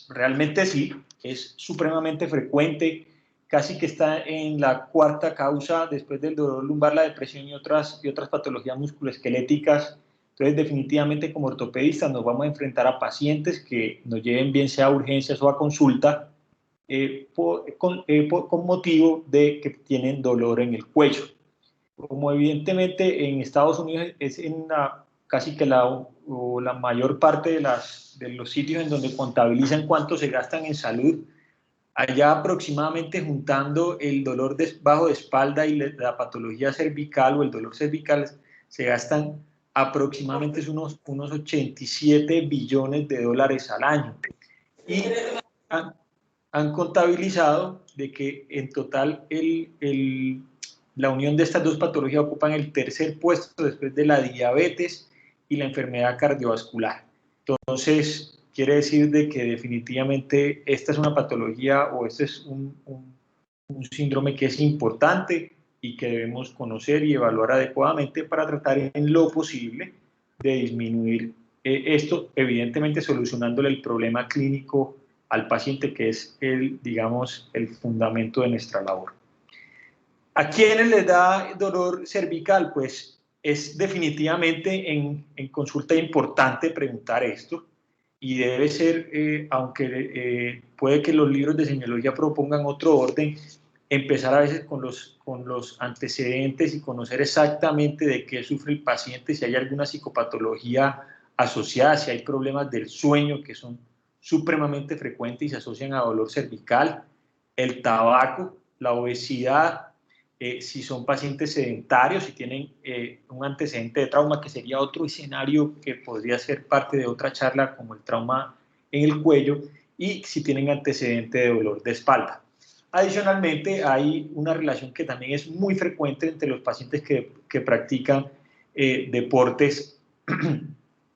realmente sí, es supremamente frecuente, casi que está en la cuarta causa después del dolor lumbar, la depresión y otras patologías musculoesqueléticas. Entonces, definitivamente como ortopedistas nos vamos a enfrentar a pacientes que nos lleven bien sea a urgencias o a consulta con motivo de que tienen dolor en el cuello. Como evidentemente en Estados Unidos es en casi que la mayor parte de los sitios en donde contabilizan cuánto se gastan en salud, allá aproximadamente juntando el dolor bajo de espalda y la patología cervical o el dolor cervical, se gastan aproximadamente unos 87 billones de dólares al año. Y han contabilizado de que en total la unión de estas dos patologías ocupan el tercer puesto después de la diabetes y la enfermedad cardiovascular. Entonces, quiere decir de que definitivamente esta es una patología o este es un síndrome que es importante y que debemos conocer y evaluar adecuadamente para tratar en lo posible de disminuir esto, evidentemente solucionándole el problema clínico al paciente, que es digamos, el fundamento de nuestra labor. ¿A quiénes les da dolor cervical? Pues es definitivamente en consulta importante preguntar esto y debe ser, aunque puede que los libros de semiología propongan otro orden, empezar a veces con los antecedentes y conocer exactamente de qué sufre el paciente, si hay alguna psicopatología asociada, si hay problemas del sueño que son supremamente frecuentes y se asocian a dolor cervical, el tabaco, la obesidad, si son pacientes sedentarios, si tienen un antecedente de trauma, que sería otro escenario que podría ser parte de otra charla, como el trauma en el cuello, y si tienen antecedente de dolor de espalda. Adicionalmente, hay una relación que también es muy frecuente entre los pacientes que practican deportes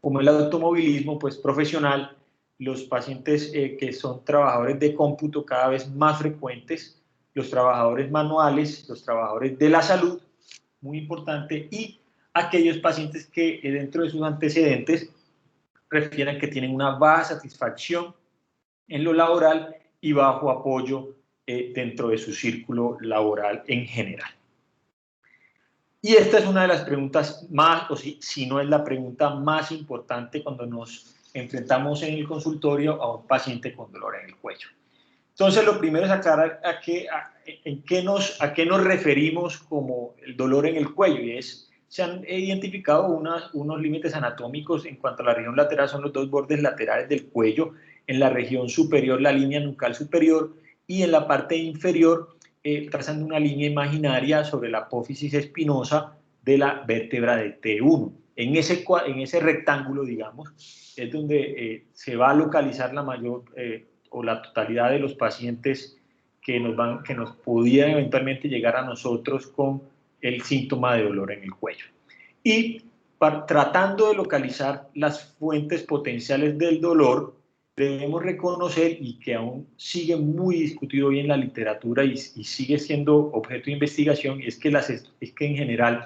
como el automovilismo pues, profesional, los pacientes que son trabajadores de cómputo cada vez más frecuentes, los trabajadores manuales, los trabajadores de la salud, muy importante, y aquellos pacientes que dentro de sus antecedentes refieren que tienen una baja satisfacción en lo laboral y bajo apoyo dentro de su círculo laboral en general. Y esta es una de las preguntas más, o si no es la pregunta más importante cuando nos enfrentamos en el consultorio a un paciente con dolor en el cuello. Entonces, lo primero es aclarar a qué nos referimos como el dolor en el cuello. Y se han identificado unos límites anatómicos en cuanto a la región lateral, son los dos bordes laterales del cuello, en la región superior la línea nucal superior y en la parte inferior trazando una línea imaginaria sobre la apófisis espinosa de la vértebra de T1. En ese rectángulo, digamos, es donde se va a localizar la mayor o la totalidad de los pacientes que nos pudieran eventualmente llegar a nosotros con el síntoma de dolor en el cuello. Y tratando de localizar las fuentes potenciales del dolor, debemos reconocer, y que aún sigue muy discutido hoy en la literatura y sigue siendo objeto de investigación, es que en general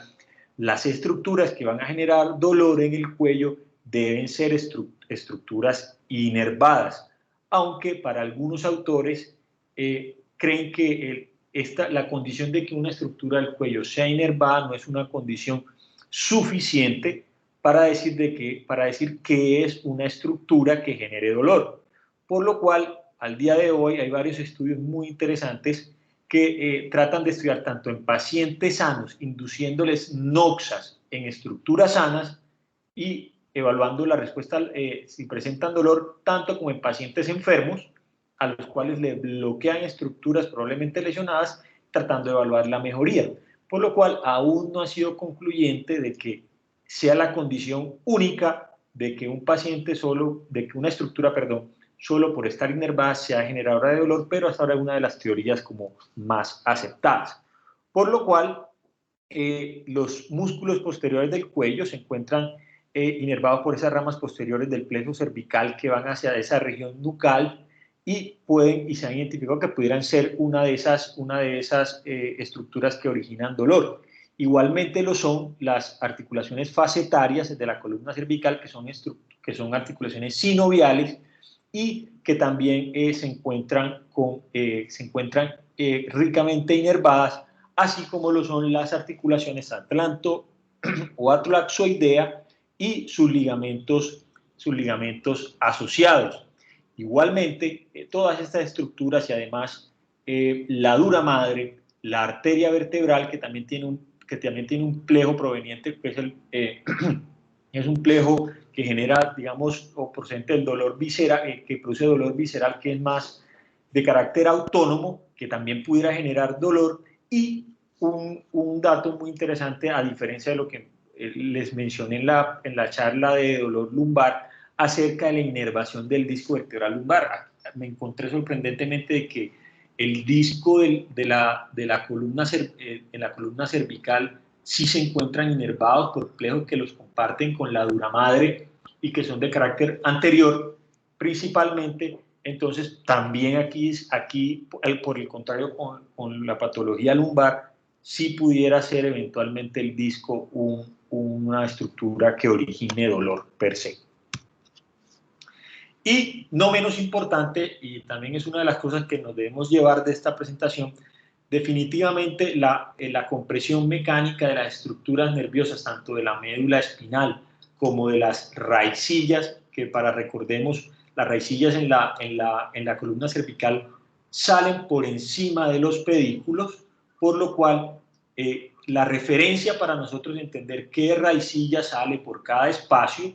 las estructuras que van a generar dolor en el cuello deben ser estructuras inervadas, aunque para algunos autores creen que la condición de que una estructura del cuello sea inervada no es una condición suficiente para decir que es una estructura que genere dolor. Por lo cual, al día de hoy hay varios estudios muy interesantes que tratan de estudiar tanto en pacientes sanos, induciéndoles noxas en estructuras sanas y evaluando la respuesta si presentan dolor, tanto como en pacientes enfermos, a los cuales le bloquean estructuras probablemente lesionadas, tratando de evaluar la mejoría. Por lo cual, aún no ha sido concluyente de que sea la condición única de que una estructura, solo por estar inervada sea generadora de dolor, pero hasta ahora es una de las teorías como más aceptadas. Por lo cual, los músculos posteriores del cuello se encuentran inervados por esas ramas posteriores del plexo cervical que van hacia esa región nucal y se han identificado que pudieran ser una de esas estructuras que originan dolor. Igualmente lo son las articulaciones facetarias de la columna cervical, que son articulaciones sinoviales y que también se encuentran ricamente inervadas, así como lo son las articulaciones atlanto o atlaxoidea y sus ligamentos asociados. Igualmente, todas estas estructuras y además la dura madre, la arteria vertebral, que también tiene un plejo proveniente, que es un plejo que genera, digamos, o procedente del dolor visceral, que produce dolor visceral, que es más de carácter autónomo, que también pudiera generar dolor. Y un dato muy interesante, a diferencia de lo que les mencioné en la charla de dolor lumbar, acerca de la inervación del disco vertebral lumbar. Me encontré sorprendentemente de que el disco en la columna cervical sí se encuentran inervados por plejos que los comparten con la dura madre y que son de carácter anterior principalmente. Entonces también aquí por el contrario, con la patología lumbar, sí pudiera ser eventualmente el disco una estructura que origine dolor per se. Y no menos importante, y también es una de las cosas que nos debemos llevar de esta presentación, definitivamente la compresión mecánica de las estructuras nerviosas, tanto de la médula espinal como de las raicillas, que recordemos, las raicillas en la columna cervical salen por encima de los pedículos, por lo cual la referencia para nosotros entender qué raicilla sale por cada espacio,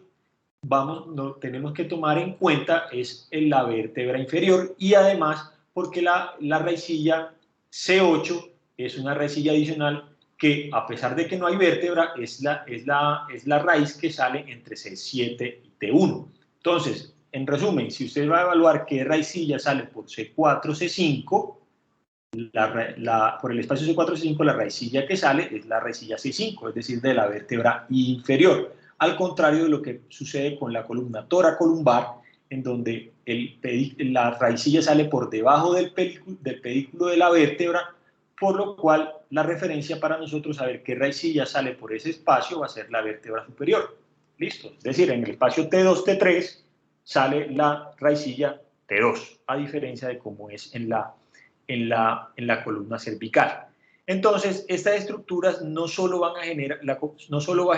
tenemos que tomar en cuenta es en la vértebra inferior, y además porque la raicilla C8 es una raicilla adicional que, a pesar de que no hay vértebra, es la raíz que sale entre C7 y T1. Entonces, en resumen, si usted va a evaluar qué raicilla sale por C4, C5, por el espacio C4, C5, la raicilla que sale es la raicilla C5, es decir, de la vértebra inferior. Al contrario de lo que sucede con la columna toracolumbar, en donde la raicilla sale por debajo del pedículo de la vértebra, por lo cual la referencia para nosotros saber qué raicilla sale por ese espacio va a ser la vértebra superior. ¿Listo? Es decir, en el espacio T2, T3 sale la raicilla T2, a diferencia de cómo es en la columna cervical. Entonces, estas estructuras no solo va a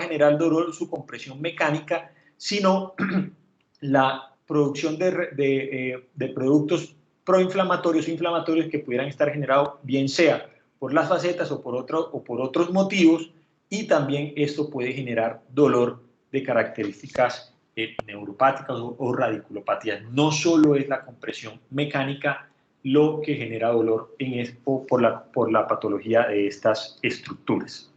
generar dolor su compresión mecánica, sino la producción de productos proinflamatorios o inflamatorios que pudieran estar generados, bien sea por las facetas o por otros motivos, y también esto puede generar dolor de características neuropáticas o radiculopatías. No solo es la compresión mecánica lo que genera dolor por la patología de estas estructuras.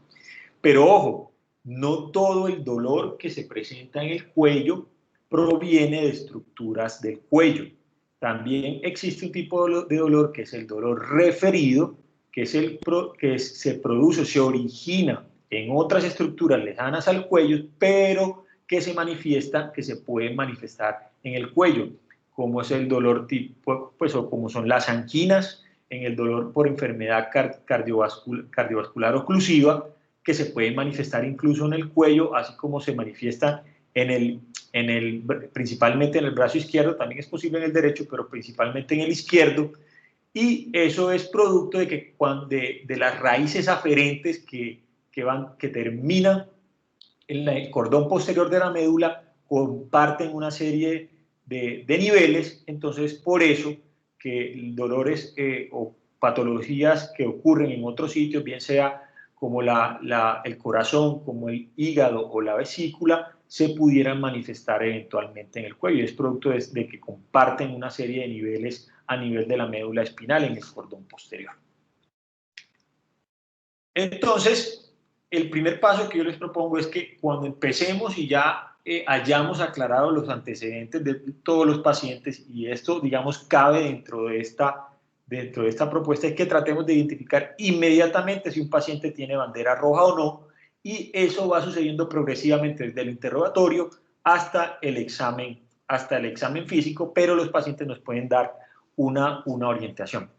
Pero ojo, no todo el dolor que se presenta en el cuello proviene de estructuras del cuello. También existe un tipo de dolor que es el dolor referido, que se origina en otras estructuras lejanas al cuello, pero que se pueden manifestar en el cuello, como es el dolor o como son las anquinas, en el dolor por enfermedad cardiovascular oclusiva, que se pueden manifestar incluso en el cuello, así como se manifiestan principalmente en el brazo izquierdo, también es posible en el derecho, pero principalmente en el izquierdo. Y eso es producto de las raíces aferentes que terminan en el cordón posterior de la médula, comparten una serie de niveles. Entonces, por eso que dolores o patologías que ocurren en otros sitios, bien sea como el corazón, como el hígado o la vesícula, se pudieran manifestar eventualmente en el cuello. Es producto de que comparten una serie de niveles a nivel de la médula espinal en el cordón posterior. Entonces, el primer paso que yo les propongo es que cuando empecemos y ya hayamos aclarado los antecedentes de todos los pacientes, y esto, digamos, cabe dentro de esta propuesta, es que tratemos de identificar inmediatamente si un paciente tiene bandera roja o no, y eso va sucediendo progresivamente desde el interrogatorio hasta el examen físico, pero los pacientes nos pueden dar una orientación.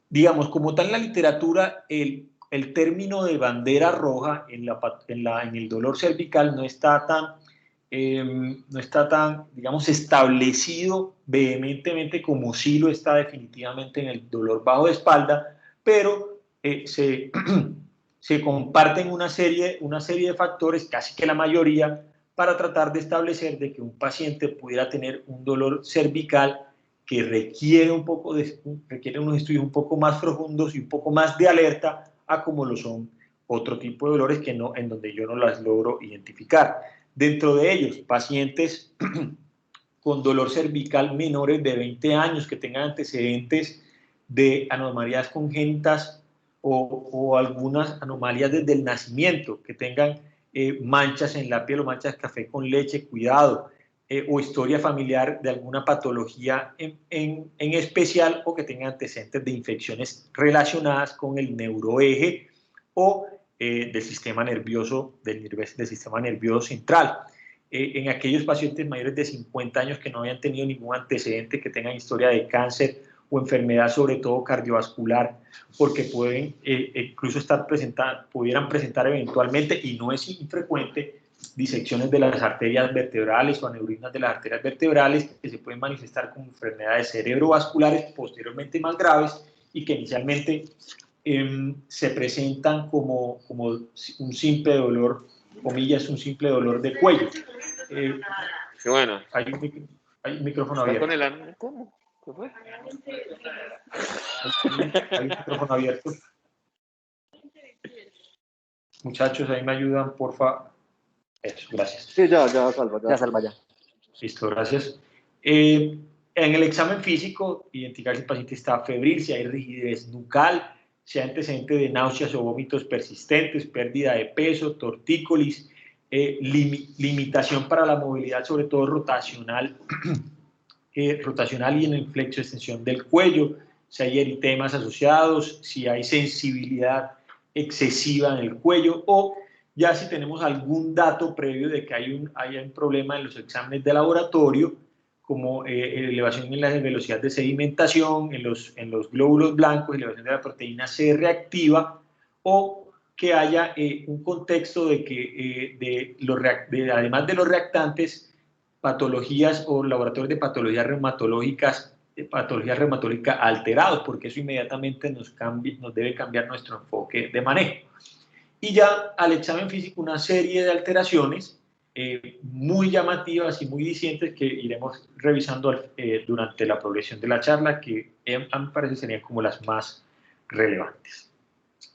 Digamos, como tal en la literatura, el término de bandera roja en el dolor cervical no está no está tan, digamos, establecido vehementemente como sí lo está definitivamente en el dolor bajo de espalda, pero se comparten una serie de factores, casi que la mayoría, para tratar de establecer de que un paciente pudiera tener un dolor cervical que requiere unos estudios un poco más profundos y un poco más de alerta a como lo son otro tipo de dolores que no, en donde yo no las logro identificar. Dentro de ellos, pacientes con dolor cervical menores de 20 años que tengan antecedentes de anomalías congénitas o algunas anomalías desde el nacimiento, que tengan manchas en la piel o manchas de café con leche, cuidado, o historia familiar de alguna patología en especial, o que tengan antecedentes de infecciones relacionadas con el neuroeje o del sistema nervioso, del sistema nervioso central. En aquellos pacientes mayores de 50 años que no habían tenido ningún antecedente, que tengan historia de cáncer o enfermedad, sobre todo cardiovascular, porque pueden incluso pudieran presentar eventualmente, y no es infrecuente, disecciones de las arterias vertebrales o aneurismas de las arterias vertebrales, que se pueden manifestar como enfermedades cerebrovasculares posteriormente más graves, y que inicialmente se presentan como un simple dolor, comillas, un simple dolor de cuello. Qué bueno. Hay un micrófono abierto. Con el... ¿Cómo? ¿Qué fue? Hay un micrófono abierto. Muchachos, ahí me ayudan, porfa. Eso, gracias. Sí, ya salva. Ya salva, ya. Listo, gracias. En el examen físico, identificar si el paciente está febril, si hay rigidez nucal, si hay antecedente de náuseas o vómitos persistentes, pérdida de peso, tortícolis, limitación para la movilidad, sobre todo rotacional, rotacional y en el flexo extensión del cuello, si hay eritemas asociados, si hay sensibilidad excesiva en el cuello, o ya si tenemos algún dato previo de que hay un problema en los exámenes de laboratorio, como elevación en la velocidad de sedimentación, en los glóbulos blancos, elevación de la proteína C reactiva, o que haya un contexto de que además de los reactantes, patologías o laboratorios de patología reumatológica alterados, porque eso inmediatamente nos debe cambiar nuestro enfoque de manejo. Y ya al examen físico una serie de alteraciones muy llamativas y muy distintas que iremos revisando durante la progresión de la charla, que a mí me parece serían como las más relevantes.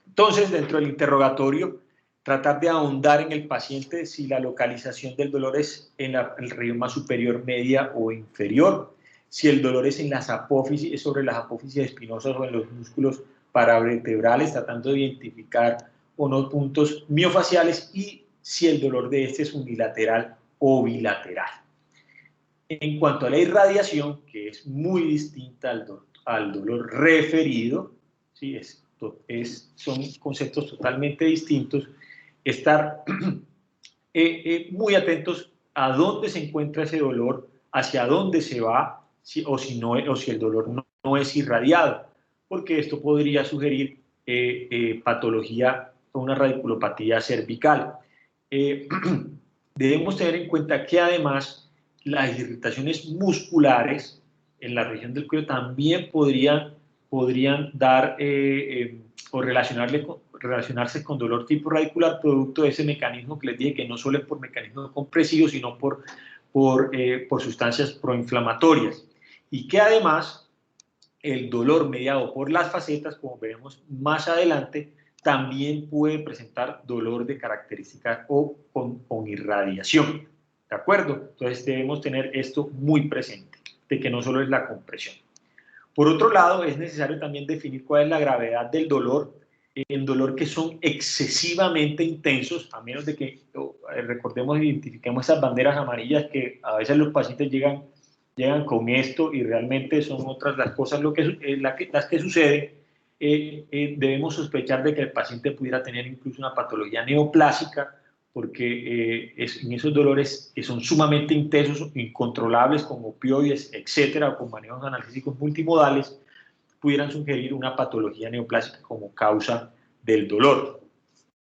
Entonces, dentro del interrogatorio, tratar de ahondar en el paciente si la localización del dolor es en el región más superior, media o inferior, si el dolor es en las apófisis, es sobre las apófisis espinosas o en los músculos paravertebrales, tratando de identificar o no puntos miofaciales, y si el dolor de este es unilateral o bilateral. En cuanto a la irradiación, que es muy distinta al dolor referido, ¿sí? Son conceptos totalmente distintos, estar muy atentos a dónde se encuentra ese dolor, hacia dónde se va, o si el dolor no es irradiado, porque esto podría sugerir patología o una radiculopatía cervical. Debemos tener en cuenta que además las irritaciones musculares en la región del cuello también podrían dar o relacionarse con dolor tipo radicular, producto de ese mecanismo que les dije, que no solo es por mecanismo compresivo, sino por sustancias proinflamatorias. Y que además el dolor mediado por las facetas, como veremos más adelante, también puede presentar dolor de característica o con irradiación. ¿De acuerdo? Entonces debemos tener esto muy presente, de que no solo es la compresión. Por otro lado, es necesario también definir cuál es la gravedad del dolor, en dolor que son excesivamente intensos, a menos de que recordemos, identifiquemos esas banderas amarillas que a veces los pacientes llegan con esto y realmente son otras las cosas las que suceden. Debemos sospechar de que el paciente pudiera tener incluso una patología neoplásica, porque en esos dolores que son sumamente intensos, incontrolables, con opioides, etcétera, o con manejos analgésicos multimodales, pudieran sugerir una patología neoplásica como causa del dolor.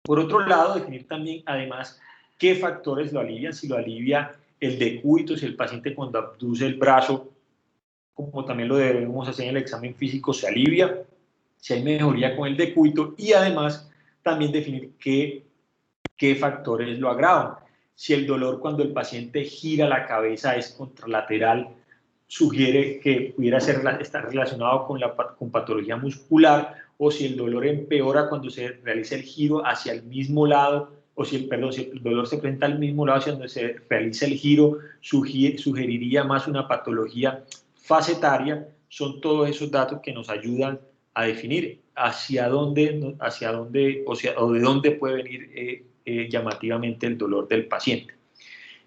Por otro lado, definir también, además, qué factores lo alivian, si lo alivia el decúbito, si el paciente cuando abduce el brazo, como también lo debemos hacer en el examen físico, se alivia, si hay mejoría con el decúbito, y además también definir qué factores lo agravan. Si el dolor cuando el paciente gira la cabeza es contralateral, sugiere que pudiera estar relacionado con patología muscular, o si el dolor empeora cuando se realiza el giro hacia el mismo lado, o si el dolor se presenta al mismo lado hacia donde se realiza el giro, sugeriría más una patología facetaria. Son todos esos datos que nos ayudan a definir hacia dónde o de dónde puede venir llamativamente el dolor del paciente.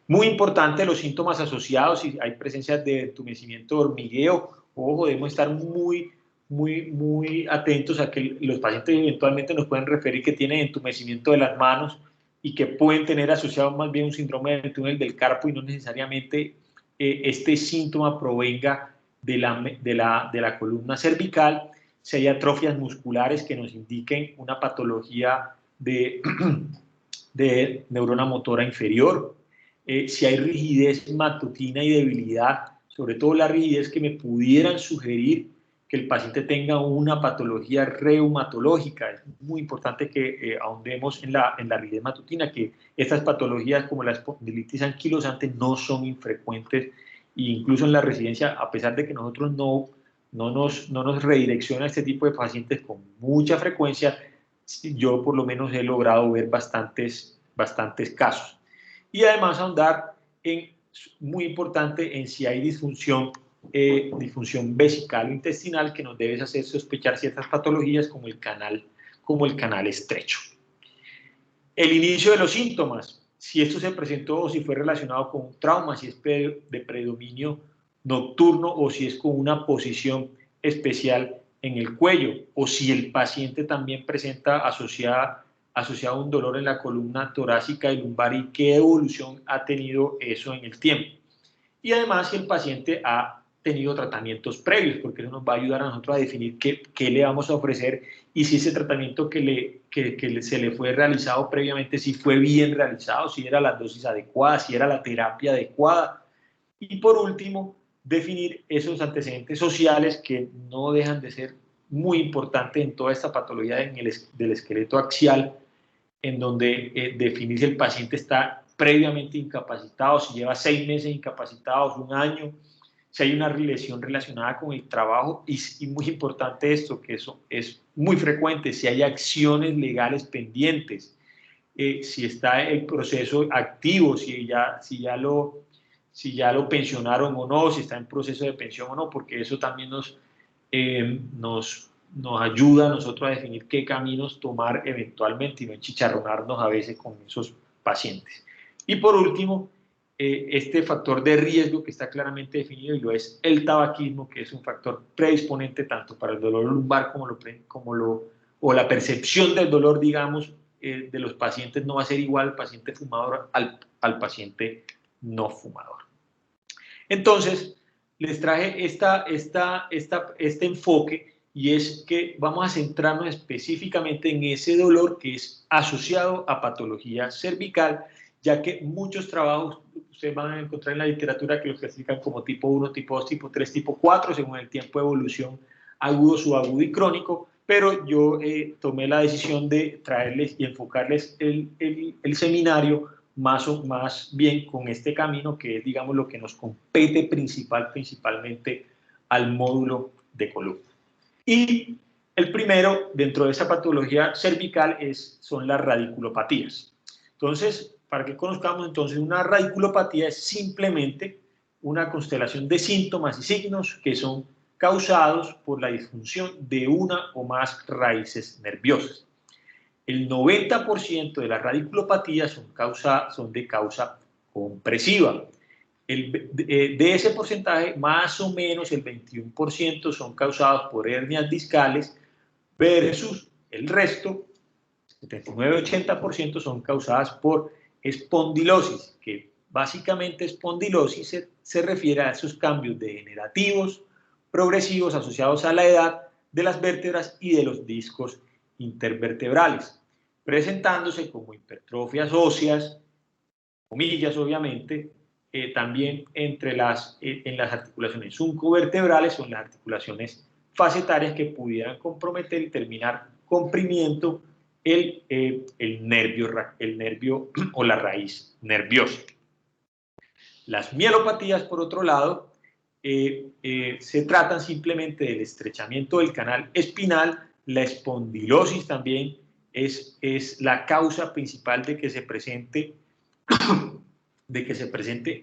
Muy importante, los síntomas asociados, si hay presencia de entumecimiento, de hormigueo, ojo, debemos estar muy atentos a que los pacientes eventualmente nos pueden referir que tienen entumecimiento de las manos y que pueden tener asociado más bien un síndrome del túnel del carpo, y no necesariamente este síntoma provenga de la columna cervical. Si hay atrofias musculares que nos indiquen una patología de neurona motora inferior, si hay rigidez matutina y debilidad, sobre todo la rigidez que me pudieran sugerir que el paciente tenga una patología reumatológica. Es muy importante que ahondemos en la rigidez matutina, que estas patologías como la espondilitis anquilosante no son infrecuentes, e incluso en la residencia, a pesar de que nosotros no nos redirecciona este tipo de pacientes con mucha frecuencia, yo por lo menos he logrado ver bastantes casos. Y además ahondar muy importante, en si hay disfunción vesical o intestinal, que nos debe hacer sospechar ciertas patologías como el canal estrecho. El inicio de los síntomas, si esto se presentó o si fue relacionado con un trauma, si es de predominio nocturno o si es con una posición especial en el cuello, o si el paciente también presenta asociado a un dolor en la columna torácica y lumbar, y qué evolución ha tenido eso en el tiempo. Y además si el paciente ha tenido tratamientos previos, porque eso nos va a ayudar a nosotros a definir qué le vamos a ofrecer, y si ese tratamiento que se le fue realizado previamente, si fue bien realizado, si era la dosis adecuada, si era la terapia adecuada. Y por último, definir esos antecedentes sociales que no dejan de ser muy importantes en toda esta patología del esqueleto axial, en donde definir si el paciente está previamente incapacitado, si lleva 6 meses incapacitados, 1 año, si hay una lesión relacionada con el trabajo, y muy importante esto, que eso es muy frecuente, si hay acciones legales pendientes, si está el proceso activo, si ya lo pensionaron o no, si está en proceso de pensión o no, porque eso también nos ayuda a nosotros a definir qué caminos tomar eventualmente y no enchicharronarnos a veces con esos pacientes. Y por último, este factor de riesgo que está claramente definido, y lo es el tabaquismo, que es un factor predisponente tanto para el dolor lumbar o la percepción del dolor, digamos, de los pacientes no va a ser igual al paciente fumador al paciente no fumador. Entonces, les traje este enfoque, y es que vamos a centrarnos específicamente en ese dolor que es asociado a patología cervical, ya que muchos trabajos ustedes van a encontrar en la literatura que los clasifican como tipo 1, tipo 2, tipo 3, tipo 4, según el tiempo de evolución agudo, subagudo y crónico, pero yo tomé la decisión de traerles y enfocarles el seminario más bien con este camino, que es, digamos, lo que nos compete principalmente al módulo de columna. Y el primero, dentro de esa patología cervical, son las radiculopatías. Entonces, para que conozcamos, entonces, una radiculopatía es simplemente una constelación de síntomas y signos que son causados por la disfunción de una o más raíces nerviosas. El 90% de las radiculopatías son de causa compresiva. De ese porcentaje, más o menos el 21% son causados por hernias discales, versus el resto, 79-80%, son causadas por espondilosis, que básicamente espondilosis se refiere a esos cambios degenerativos progresivos asociados a la edad de las vértebras y de los discos intervertebrales, presentándose como hipertrofias óseas, comillas obviamente, también en las articulaciones suncovertebrales o en las articulaciones facetarias que pudieran comprometer y terminar comprimiendo el nervio o la raíz nerviosa. Las mielopatías, por otro lado, se tratan simplemente del estrechamiento del canal espinal. La espondilosis también es la causa principal de que se presente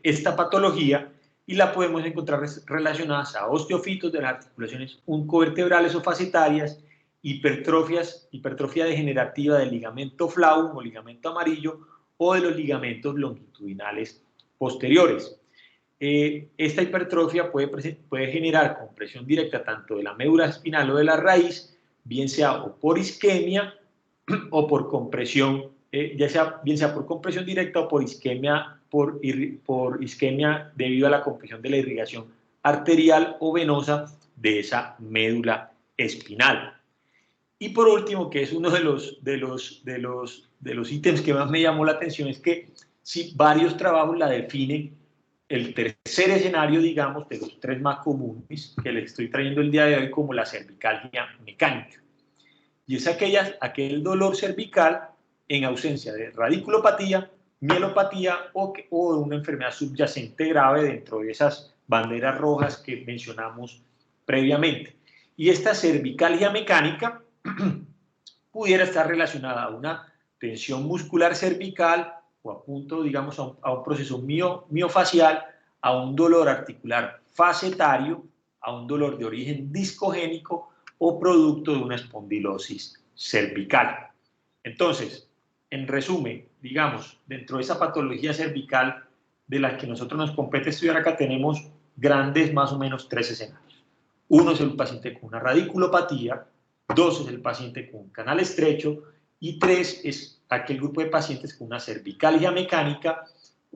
esta patología, y la podemos encontrar relacionadas a osteofitos de las articulaciones uncovertebrales o facetarias, hipertrofia degenerativa del ligamento flavum o ligamento amarillo o de los ligamentos longitudinales posteriores. Esta hipertrofia puede generar compresión directa tanto de la médula espinal o de la raíz, bien sea o por isquemia o por compresión, bien sea por compresión directa o por isquemia, por isquemia debido a la compresión de la irrigación arterial o venosa de esa médula espinal. Y por último, que es uno de los ítems que más me llamó la atención, es que si varios trabajos la definen, el tercer escenario, digamos, de los tres más comunes que les estoy trayendo el día de hoy, como la cervicalgia mecánica. Y es aquel dolor cervical en ausencia de radiculopatía, mielopatía o de una enfermedad subyacente grave dentro de esas banderas rojas que mencionamos previamente. Y esta cervicalgia mecánica pudiera estar relacionada a una tensión muscular cervical o a punto, digamos, a un proceso miofacial, a un dolor articular facetario, a un dolor de origen discogénico o producto de una espondilosis cervical. Entonces, en resumen, digamos, dentro de esa patología cervical de la que nosotros nos compete estudiar acá, tenemos grandes, más o menos, tres escenarios. Uno es el paciente con una radiculopatía, dos es el paciente con un canal estrecho, y tres es aquel grupo de pacientes con una cervicalgia mecánica,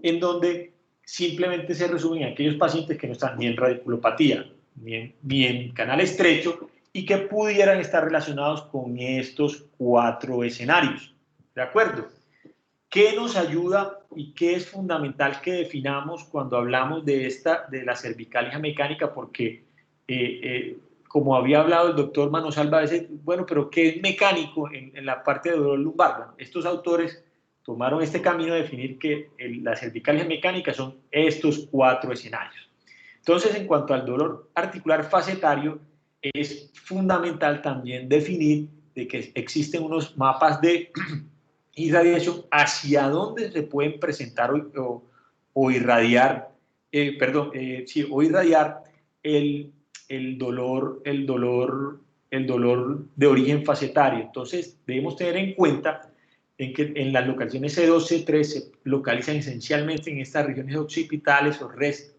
en donde simplemente se resumen aquellos pacientes que no están ni en radiculopatía ni en canal estrecho y que pudieran estar relacionados con estos cuatro escenarios. ¿De acuerdo? ¿Qué nos ayuda y qué es fundamental que definamos cuando hablamos de la cervicalgia mecánica? Porque como había hablado el doctor Manosalva, a veces, bueno, pero ¿qué es mecánico en la parte de dolor lumbar? Bueno, estos autores tomaron este camino de definir que la cervicalgia mecánica son estos cuatro escenarios. Entonces, en cuanto al dolor articular facetario, es fundamental también definir de que existen unos mapas de irradiación hacia dónde se pueden presentar o irradiar, o irradiar el dolor de origen facetario. Entonces, debemos tener en cuenta en que en las localizaciones C2, C3 se localizan esencialmente en estas regiones occipitales o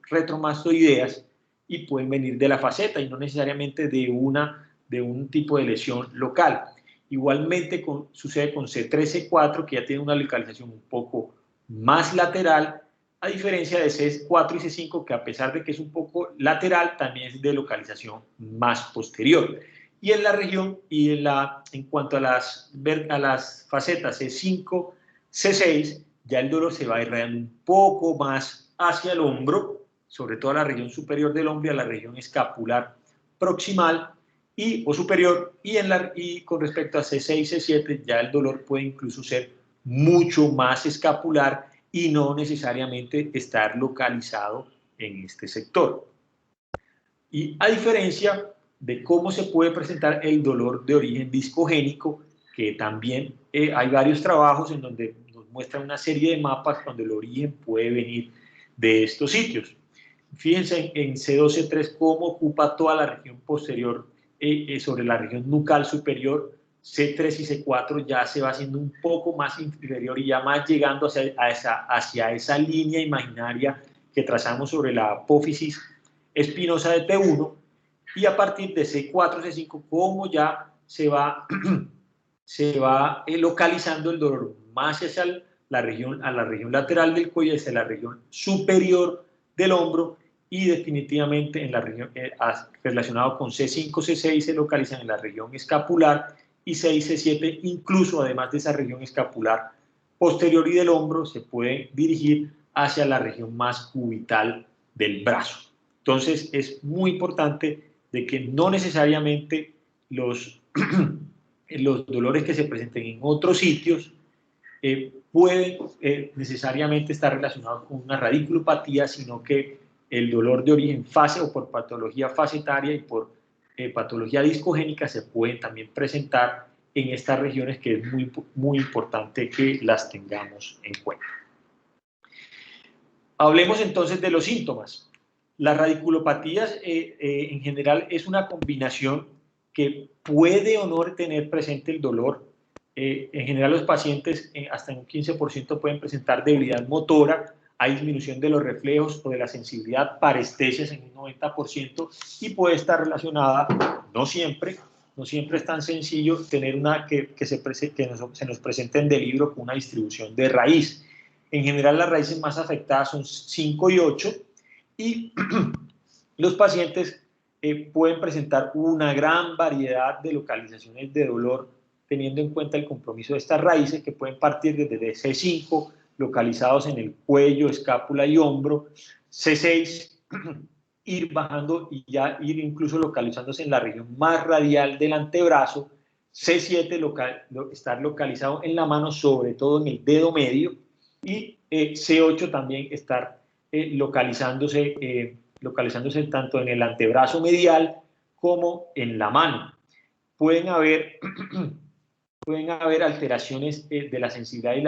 retromastoideas y pueden venir de la faceta y no necesariamente de un tipo de lesión local. Igualmente sucede con C3, C4, que ya tiene una localización un poco más lateral, a diferencia de C4 y C5, que a pesar de que es un poco lateral, también es de localización más posterior. Y en la región, en cuanto a las facetas C5, C6, ya el dolor se va irradiando un poco más hacia el hombro, sobre todo a la región superior del hombro y a la región escapular proximal o superior, y con respecto a C6 y C7, ya el dolor puede incluso ser mucho más escapular y no necesariamente estar localizado en este sector. Y a diferencia de cómo se puede presentar el dolor de origen discogénico, que también hay varios trabajos en donde nos muestran una serie de mapas donde el origen puede venir de estos sitios. Fíjense en C2, C3 cómo ocupa toda la región posterior sobre la región nucal superior. C3 y C4 ya se va haciendo un poco más inferior y ya más llegando hacia esa línea imaginaria que trazamos sobre la apófisis espinosa de T1, y a partir de C4, C5, como ya se va localizando el dolor más hacia la región lateral del cuello, hacia la región superior del hombro, y definitivamente en la región relacionado con C5, C6 se localizan en la región escapular, y 6, C7 incluso además de esa región escapular posterior y del hombro se puede dirigir hacia la región más cubital del brazo. Entonces, es muy importante de que no necesariamente los dolores que se presenten en otros sitios pueden necesariamente estar relacionados con una radiculopatía, sino que el dolor de origen fase o por patología facetaria y por patología discogénica se pueden también presentar en estas regiones, que es muy importante que las tengamos en cuenta. Hablemos entonces de los síntomas. Las radiculopatías en general es una combinación que puede o no tener presente el dolor. En general los pacientes hasta un 15% pueden presentar debilidad motora, hay disminución de los reflejos o de la sensibilidad, parestesias en un 90%, y puede estar relacionada, no siempre es tan sencillo tener una que se nos presente en delibro con una distribución de raíz. En general las raíces más afectadas son 5 y 8, y los pacientes pueden presentar una gran variedad de localizaciones de dolor, teniendo en cuenta el compromiso de estas raíces, que pueden partir desde C5, localizados en el cuello, escápula y hombro, C6, ir bajando y ya ir incluso localizándose en la región más radial del antebrazo, C7 estar localizado en la mano, sobre todo en el dedo medio, y C8 también estar localizándose tanto en el antebrazo medial como en la mano. Pueden haber alteraciones de la sensibilidad y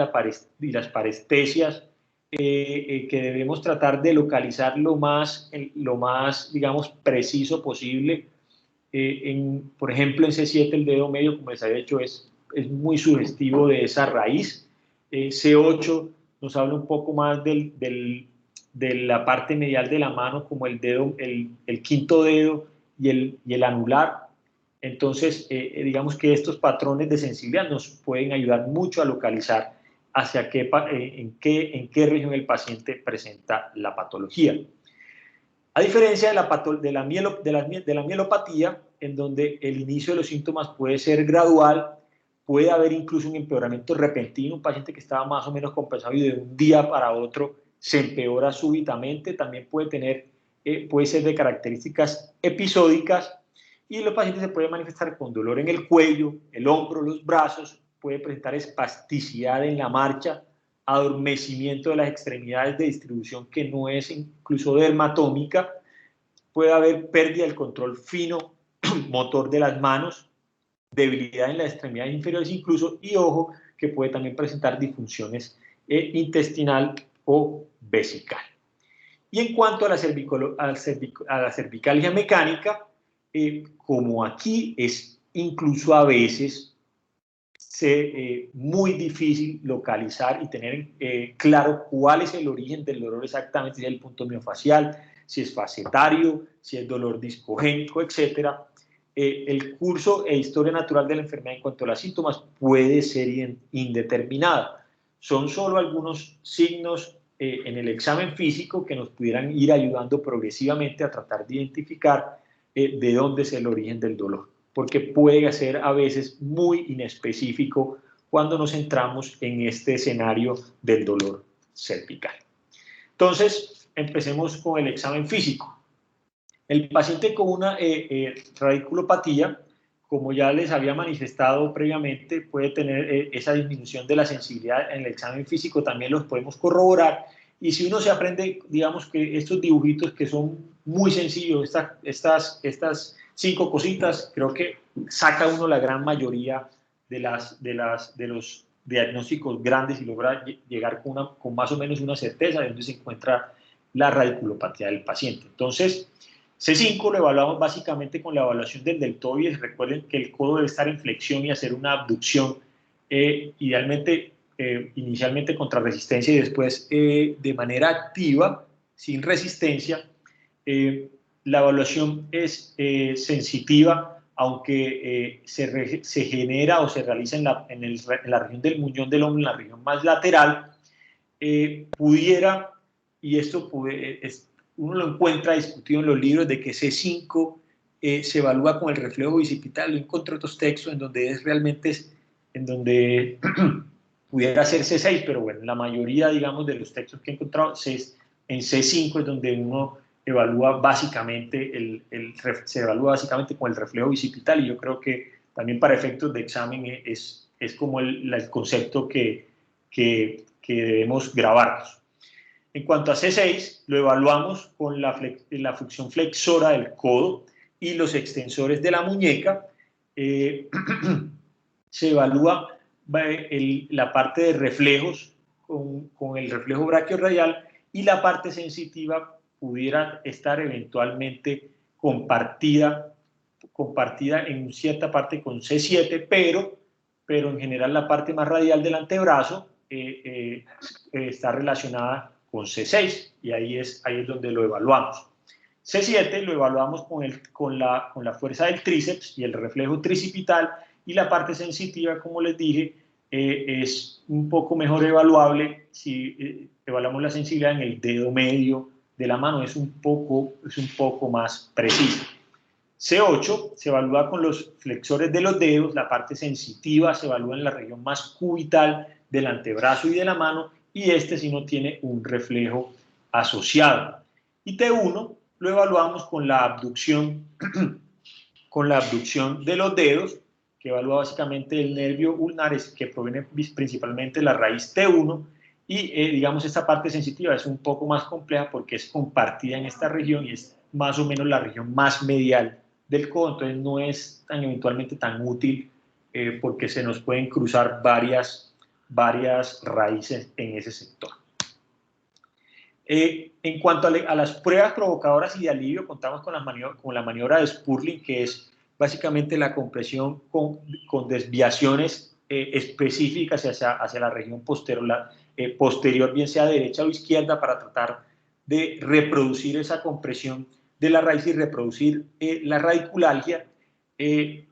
las parestesias que debemos tratar de localizar lo más, digamos, preciso posible. Por ejemplo, en C7 el dedo medio, como les había dicho, es muy sugestivo de esa raíz. C8 nos habla un poco más de la parte medial de la mano, como el quinto dedo y el anular. Entonces, digamos que estos patrones de sensibilidad nos pueden ayudar mucho a localizar hacia en qué región el paciente presenta la patología. A diferencia de la mielopatía, en donde el inicio de los síntomas puede ser gradual, puede haber incluso un empeoramiento repentino, un paciente que estaba más o menos compensado y de un día para otro se empeora súbitamente, también puede ser de características episódicas, y los pacientes se pueden manifestar con dolor en el cuello, el hombro, los brazos, puede presentar espasticidad en la marcha, adormecimiento de las extremidades de distribución que no es incluso dermatómica, puede haber pérdida del control fino motor de las manos, debilidad en las extremidades inferiores incluso, y ojo, que puede también presentar disfunciones intestinal o vesical. Y en cuanto a la cervicalgia mecánica, como aquí es incluso a veces muy difícil localizar y tener claro cuál es el origen del dolor exactamente, si es el punto miofacial, si es facetario, si es dolor discogénico, etc. El curso e historia natural de la enfermedad en cuanto a los síntomas puede ser indeterminada. Son solo algunos signos en el examen físico que nos pudieran ir ayudando progresivamente a tratar de identificar de dónde es el origen del dolor, porque puede ser a veces muy inespecífico cuando nos centramos en este escenario del dolor cervical. Entonces, empecemos con el examen físico. El paciente con una radiculopatía, como ya les había manifestado previamente, puede tener esa disminución de la sensibilidad. En el examen físico también los podemos corroborar, y si uno se aprende, digamos, que estos dibujitos que son muy sencillos, estas 5 cositas, creo que saca uno la gran mayoría de los diagnósticos grandes y logra llegar con más o menos una certeza de dónde se encuentra la radiculopatía del paciente. Entonces, C5 lo evaluamos básicamente con la evaluación del deltoides. Recuerden que el codo debe estar en flexión y hacer una abducción, idealmente, inicialmente contra resistencia y después de manera activa, sin resistencia. La evaluación es sensitiva, aunque se genera o se realiza en la región del muñón del hombro, en la región más lateral. Pudiera, y esto uno lo encuentra discutido en los libros, de que C5 se evalúa con el reflejo bicipital. Lo encontré otros textos en donde pudiera ser C6, pero bueno, la mayoría, digamos, de los textos que he encontrado en C5 es donde uno evalúa básicamente, se evalúa básicamente con el reflejo bicipital, y yo creo que también para efectos de examen es como el concepto que debemos grabarnos. En cuanto a C6, lo evaluamos con la función flexora del codo y los extensores de la muñeca. Se evalúa la parte de reflejos con el reflejo braquiorradial, y la parte sensitiva pudiera estar eventualmente compartida en cierta parte con C7, pero en general la parte más radial del antebrazo está relacionada con C6, y ahí es donde lo evaluamos. C7 lo evaluamos con la fuerza del tríceps y el reflejo tricipital, y la parte sensitiva, como les dije, es un poco mejor evaluable si evaluamos la sensibilidad en el dedo medio de la mano, es un poco más preciso. C8 se evalúa con los flexores de los dedos, la parte sensitiva se evalúa en la región más cubital del antebrazo y de la mano, y sí no tiene un reflejo asociado. Y T1 lo evaluamos con la abducción de los dedos, que evalúa básicamente el nervio ulnar, que proviene principalmente de la raíz T1, y digamos esta parte sensitiva es un poco más compleja porque es compartida en esta región y es más o menos la región más medial del codo, entonces no es eventualmente tan útil porque se nos pueden cruzar varias raíces en ese sector. En cuanto a las pruebas provocadoras y de alivio, contamos con la maniobra de Spurling, que es básicamente la compresión con desviaciones específicas hacia la región posterior, bien sea derecha o izquierda, para tratar de reproducir esa compresión de la raíz y reproducir la radiculalgia. Tiene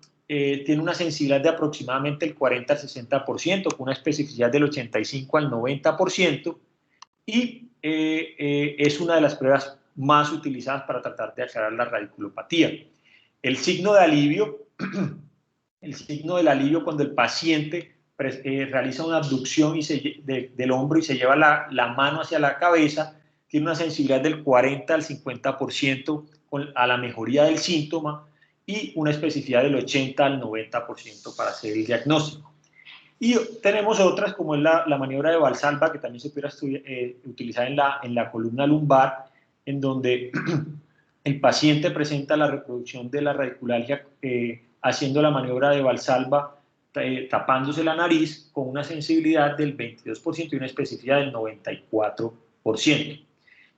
una sensibilidad de aproximadamente el 40 al 60%, con una especificidad del 85 al 90%, y es una de las pruebas más utilizadas para tratar de aclarar la radiculopatía. El signo de alivio, cuando el paciente realiza una abducción del hombro y se lleva la mano hacia la cabeza, tiene una sensibilidad del 40 al 50% a la mejoría del síntoma, y una especificidad del 80 al 90% para hacer el diagnóstico. Y tenemos otras, como es la maniobra de Valsalva, que también se pudiera utilizar en la columna lumbar, en donde el paciente presenta la reproducción de la radiculalgia haciendo la maniobra de Valsalva, tapándose la nariz, con una sensibilidad del 22% y una especificidad del 94%.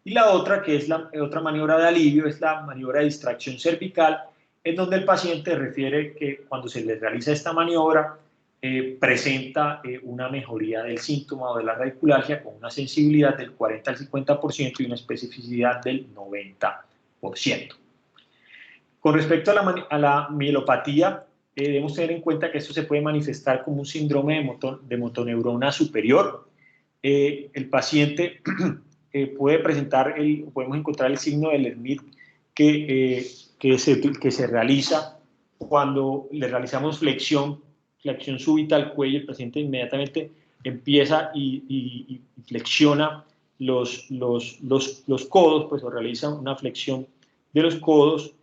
Y la otra, que es otra maniobra de alivio, es la maniobra de distracción cervical, en donde el paciente refiere que cuando se le realiza esta maniobra, presenta una mejoría del síntoma o de la radiculalgia con una sensibilidad del 40 al 50% y una especificidad del 90%. Con respecto a la mielopatía, debemos tener en cuenta que esto se puede manifestar como un síndrome de motoneurona superior. El paciente puede presentar, podemos encontrar el signo del Smith que se realiza cuando le realizamos flexión súbita al cuello. El paciente inmediatamente empieza y flexiona los codos, pues, o realiza una flexión de los codos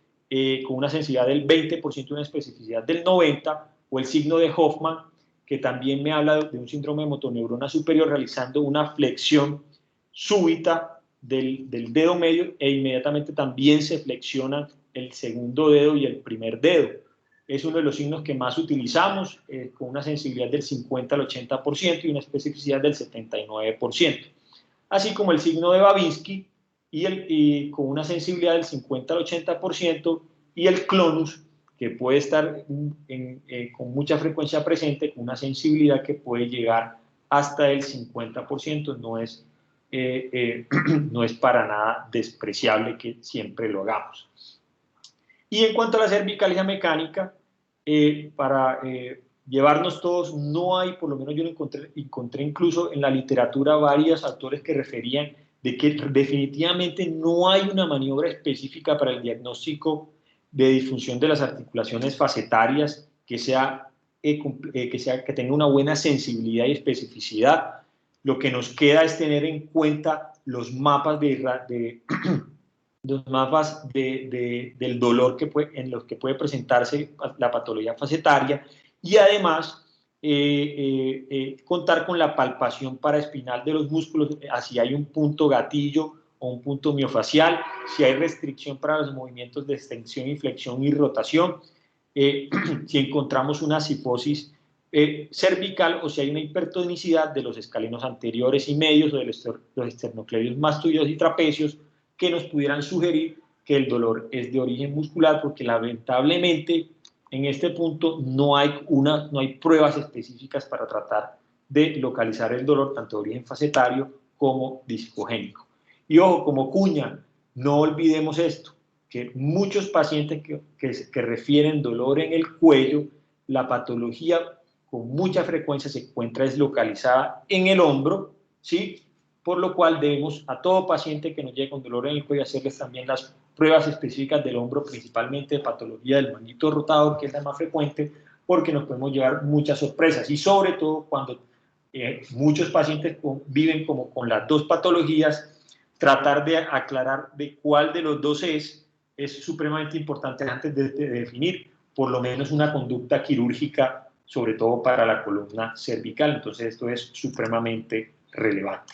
con una sensibilidad del 20% y una especificidad del 90%, o el signo de Hoffman, que también me habla de un síndrome de motoneurona superior, realizando una flexión súbita del dedo medio, e inmediatamente también se flexiona el segundo dedo y el primer dedo. Es uno de los signos que más utilizamos, con una sensibilidad del 50 al 80% y una especificidad del 79%. Así como el signo de Babinski, y con una sensibilidad del 50 al 80%, y el clonus, que puede estar con mucha frecuencia presente, con una sensibilidad que puede llegar hasta el 50%. No es para nada despreciable que siempre lo hagamos. Y en cuanto a la cervicalgia mecánica, para llevarnos todos, no hay, por lo menos yo lo encontré incluso en la literatura, varios autores que referían de que definitivamente no hay una maniobra específica para el diagnóstico de disfunción de las articulaciones facetarias que sea que tenga una buena sensibilidad y especificidad. Lo que nos queda es tener en cuenta los mapas del dolor en los que puede presentarse la patología facetaria, y además contar con la palpación paraespinal de los músculos, si hay un punto gatillo o un punto miofacial, si hay restricción para los movimientos de extensión, inflexión y rotación, si encontramos una cifosis cervical o si hay una hipertonicidad de los escalenos anteriores y medios o de los esternocleidos mastoideos y trapecios, que nos pudieran sugerir que el dolor es de origen muscular, porque lamentablemente en este punto no hay pruebas específicas para tratar de localizar el dolor tanto de origen facetario como discogénico. Y ojo, como cuña, no olvidemos esto, que muchos pacientes que refieren dolor en el cuello, la patología con mucha frecuencia se encuentra deslocalizada en el hombro, ¿sí? Por lo cual debemos a todo paciente que nos llegue con dolor en el cuello hacerles también las pruebas específicas del hombro, principalmente de patología del manguito rotador, que es la más frecuente, porque nos podemos llevar muchas sorpresas, y sobre todo cuando muchos pacientes viven como con las dos patologías, tratar de aclarar de cuál de los dos es supremamente importante antes de definir por lo menos una conducta quirúrgica, sobre todo para la columna cervical. Entonces esto es supremamente relevante.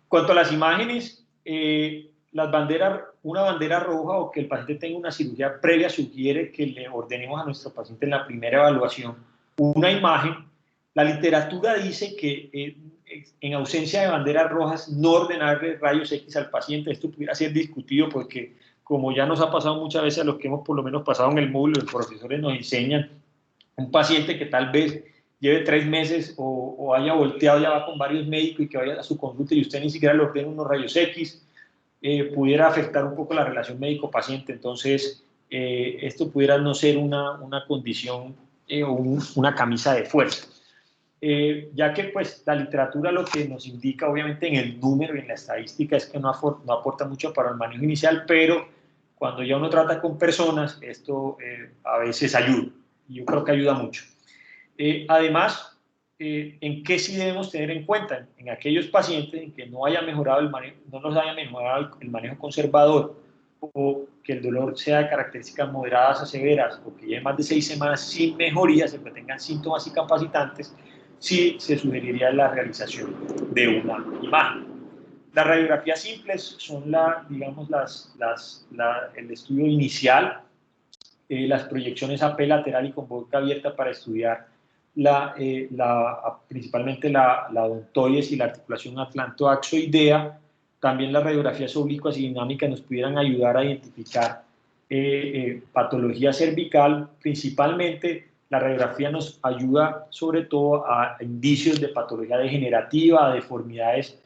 Cuanto a las imágenes, una bandera roja o que el paciente tenga una cirugía previa sugiere que le ordenemos a nuestro paciente en la primera evaluación una imagen. La literatura dice que en ausencia de banderas rojas no ordenarle rayos X al paciente. Esto pudiera ser discutido porque, como ya nos ha pasado muchas veces a los que hemos por lo menos pasado en el módulo, los profesores nos enseñan, un paciente que tal vez lleve 3 meses o haya volteado, ya va con varios médicos y que vaya a su consulta y usted ni siquiera le ordena unos rayos X, pudiera afectar un poco la relación médico-paciente. Entonces, esto pudiera no ser una condición o una camisa de fuerza. Ya que pues la literatura lo que nos indica obviamente en el número y en la estadística es que no aporta mucho para el manejo inicial, pero cuando ya uno trata con personas, esto a veces ayuda, y yo creo que ayuda mucho. Además, ¿en qué sí debemos tener en cuenta? En aquellos pacientes en que no haya mejorado el manejo, no nos haya mejorado el manejo conservador, o que el dolor sea de características moderadas a severas, o que lleve más de 6 semanas sin mejoría, se tengan síntomas incapacitantes, sí se sugeriría la realización de una imagen. Las radiografías simples son el estudio inicial, las proyecciones AP lateral y con boca abierta para estudiar principalmente la odontoides y la articulación atlantoaxoidea. También las radiografías oblicuas y dinámicas nos pudieran ayudar a identificar patología cervical. Principalmente la radiografía nos ayuda sobre todo a indicios de patología degenerativa, a deformidades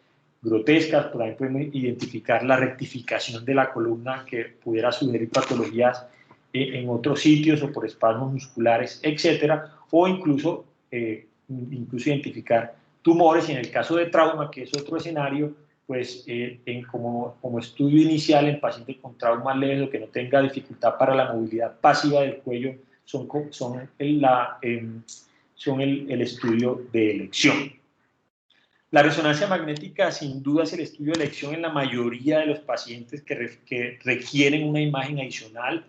grotescas. Por ahí podemos identificar la rectificación de la columna que pudiera sugerir patologías en otros sitios o por espasmos musculares, etcétera, o incluso identificar tumores. Y en el caso de trauma, que es otro escenario, pues como estudio inicial en pacientes con traumas leves o que no tenga dificultad para la movilidad pasiva del cuello, son el estudio de elección. La resonancia magnética sin duda es el estudio de elección en la mayoría de los pacientes que requieren una imagen adicional.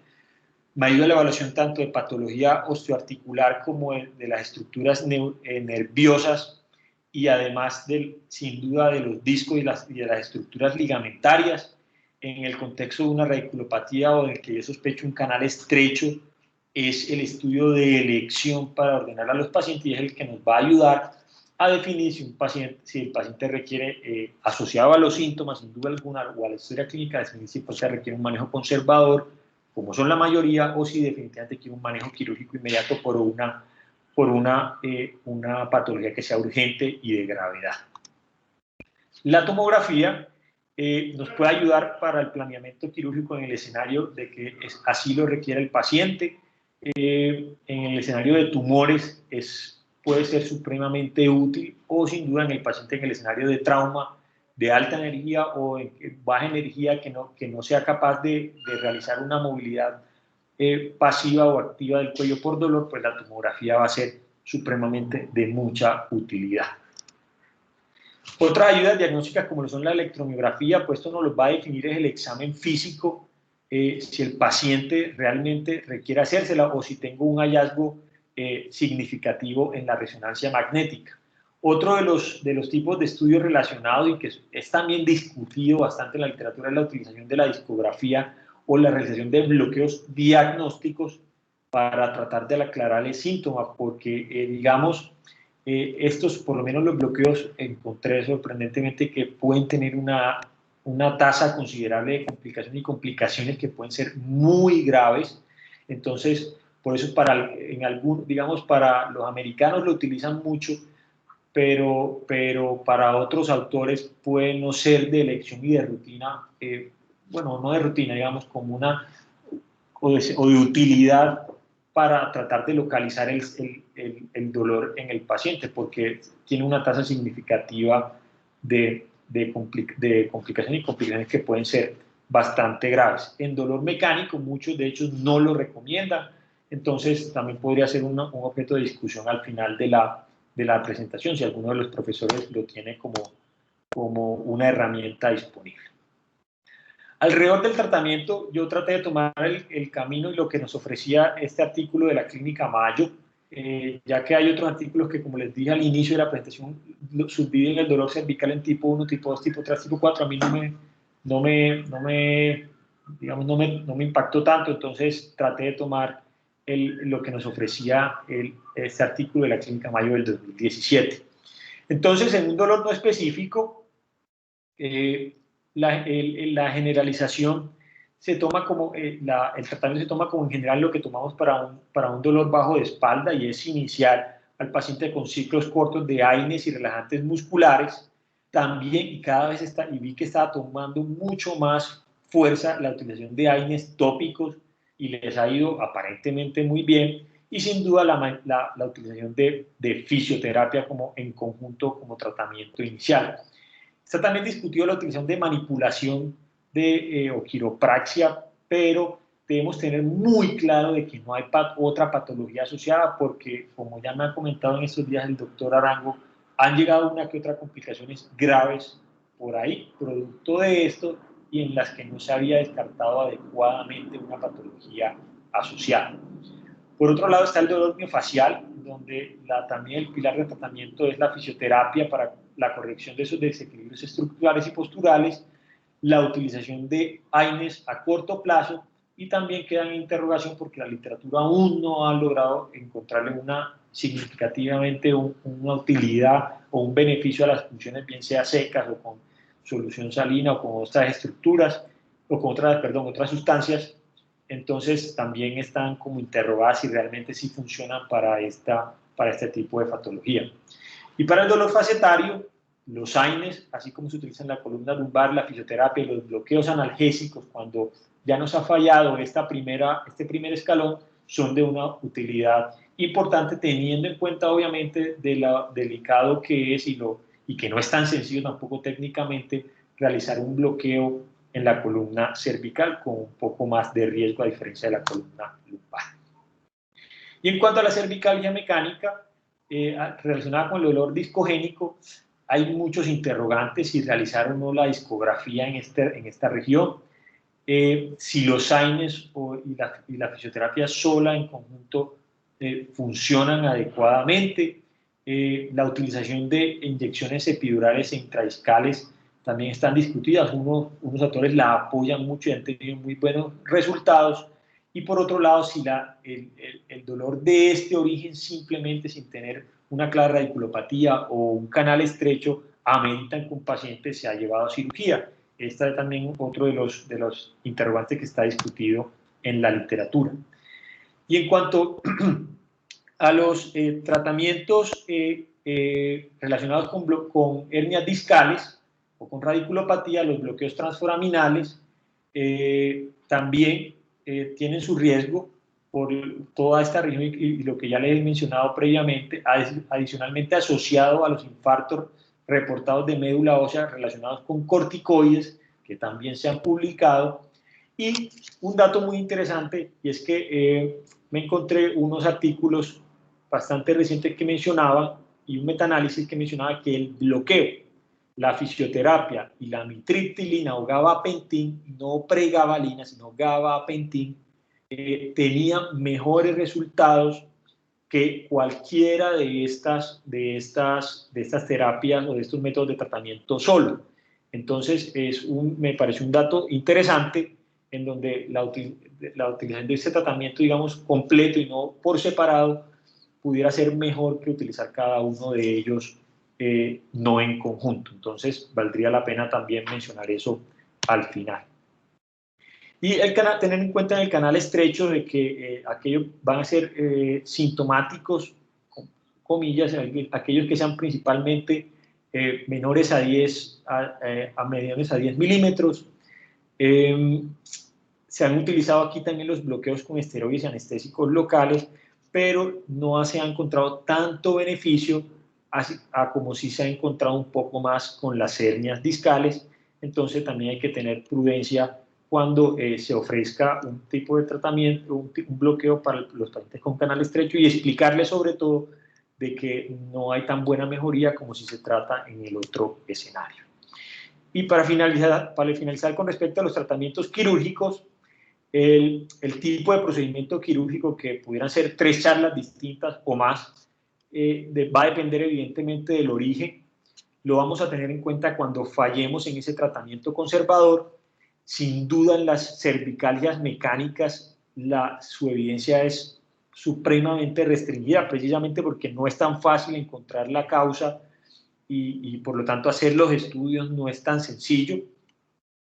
Me ayuda la evaluación tanto de patología osteoarticular como de las estructuras nerviosas, y además sin duda de los discos y de las estructuras ligamentarias. En el contexto de una radiculopatía o en el que yo sospecho un canal estrecho, es el estudio de elección para ordenar a los pacientes, y es el que nos va a ayudar a definir si el paciente requiere, asociado a los síntomas, sin duda alguna, o a la historia clínica, definir si el paciente requiere un manejo conservador, como son la mayoría, o si definitivamente quiere un manejo quirúrgico inmediato por una patología que sea urgente y de gravedad. La tomografía nos puede ayudar para el planeamiento quirúrgico en el escenario de que así lo requiere el paciente. En el escenario de tumores puede ser supremamente útil, o sin duda en el paciente en el escenario de trauma de alta energía o en baja energía, que no sea capaz de realizar una movilidad pasiva o activa del cuello por dolor, pues la tomografía va a ser supremamente de mucha utilidad. Otras ayudas diagnósticas como lo son la electromiografía, pues esto nos lo va a definir es el examen físico, si el paciente realmente requiere hacérsela o si tengo un hallazgo significativo en la resonancia magnética. Otro de los tipos de estudios relacionados y que es también discutido bastante en la literatura es la utilización de la discografía o la realización de bloqueos diagnósticos para tratar de aclarar el síntoma, porque digamos, estos, por lo menos los bloqueos, encontré sorprendentemente que pueden tener una tasa considerable de complicaciones y complicaciones que pueden ser muy graves. Entonces, por eso digamos, para los americanos lo utilizan mucho, pero para otros autores puede no ser de elección y de rutina, bueno, no de rutina, digamos, como o de utilidad para tratar de localizar el dolor en el paciente, porque tiene una tasa significativa de complicaciones y complicaciones que pueden ser bastante graves. En dolor mecánico, muchos de ellos no lo recomiendan, entonces también podría ser un objeto de discusión al final de la presentación, si alguno de los profesores lo tiene como una herramienta disponible. Alrededor del tratamiento, yo traté de tomar el camino y lo que nos ofrecía este artículo de la Clínica Mayo, ya que hay otros artículos que, como les dije al inicio de la presentación, subdividen el dolor cervical en tipo 1, tipo 2, tipo 3, tipo 4. A mí no me impactó tanto, entonces traté de tomar lo que nos ofrecía este artículo de la Clínica Mayo del 2017. Entonces, en un dolor no específico, la generalización se toma como, el tratamiento se toma como en general lo que tomamos para un dolor bajo de espalda, y es iniciar al paciente con ciclos cortos de AINES y relajantes musculares. También, y vi que estaba tomando mucho más fuerza la utilización de AINES tópicos y les ha ido aparentemente muy bien, y sin duda la utilización de fisioterapia en conjunto como tratamiento inicial. Está también discutido la utilización de manipulación o quiropraxia, pero debemos tener muy claro de que no hay otra patología asociada, porque, como ya me ha comentado en estos días el doctor Arango, han llegado una que otra complicaciones graves por ahí, producto de esto, y en las que no se había descartado adecuadamente una patología asociada. Por otro lado está el dolor miofacial, donde también el pilar de tratamiento es la fisioterapia para la corrección de esos desequilibrios estructurales y posturales, la utilización de AINES a corto plazo, y también queda en interrogación porque la literatura aún no ha logrado encontrarle significativamente una utilidad o un beneficio a las funciones, bien sea secas o con solución salina o con otras estructuras o con otras sustancias. Entonces también están como interrogadas si realmente sí funcionan para este tipo de patología. Y para el dolor facetario, los AINES, así como se utilizan en la columna lumbar, la fisioterapia y los bloqueos analgésicos, cuando ya nos ha fallado este primer escalón, son de una utilidad importante, teniendo en cuenta obviamente de lo delicado que es y que no es tan sencillo tampoco técnicamente realizar un bloqueo en la columna cervical con un poco más de riesgo a diferencia de la columna lumbar. Y en cuanto a la cervicalgia mecánica, relacionada con el dolor discogénico, hay muchos interrogantes si realizar o no la discografía en esta región, si los AINES y la fisioterapia sola en conjunto funcionan adecuadamente, la utilización de inyecciones epidurales e intradiscales también están discutidas. Unos autores la apoyan mucho y han tenido muy buenos resultados, y por otro lado, si el dolor de este origen, simplemente sin tener una clara radiculopatía o un canal estrecho, ameritan que un paciente se ha llevado a cirugía. Esta es también otro de los interrogantes que está discutido en la literatura. Y en cuanto a los tratamientos relacionados con hernias discales o con radiculopatía, los bloqueos transforaminales también tienen su riesgo por toda esta región y lo que ya les he mencionado previamente, adicionalmente asociado a los infartos reportados de médula ósea relacionados con corticoides, que también se han publicado, Y un dato muy interesante, y es que me encontré unos artículos bastante recientes que mencionaba, y un metaanálisis que mencionaba que el bloqueo, la fisioterapia y la mitriptilina o gabapentin, no pregabalina, sino gabapentin, tenían mejores resultados que cualquiera de estas terapias o de estos métodos de tratamiento solo. Entonces, me parece un dato interesante en donde la utilización de este tratamiento, digamos, completo y no por separado, pudiera ser mejor que utilizar cada uno de ellos no en conjunto. Entonces, valdría la pena también mencionar eso al final. Y tener en cuenta en el canal estrecho de que aquellos van a ser sintomáticos, comillas, aquellos que sean principalmente menores a 10, a medianos a 10 milímetros. Se han utilizado aquí también los bloqueos con esteroides y anestésicos locales, pero no se ha encontrado tanto beneficio como si se ha encontrado un poco más con las hernias discales. Entonces también hay que tener prudencia cuando se ofrezca un tipo de tratamiento, un bloqueo para los pacientes con canal estrecho, y explicarles sobre todo de que no hay tan buena mejoría como si se trata en el otro escenario. Y para finalizar con respecto a los tratamientos quirúrgicos, el tipo de procedimiento quirúrgico, que pudieran ser 3 charlas distintas o más, va a depender evidentemente del origen. Lo vamos a tener en cuenta cuando fallemos en ese tratamiento conservador. Sin duda, en las cervicalgias mecánicas su evidencia es supremamente restringida, precisamente porque no es tan fácil encontrar la causa y por lo tanto hacer los estudios no es tan sencillo.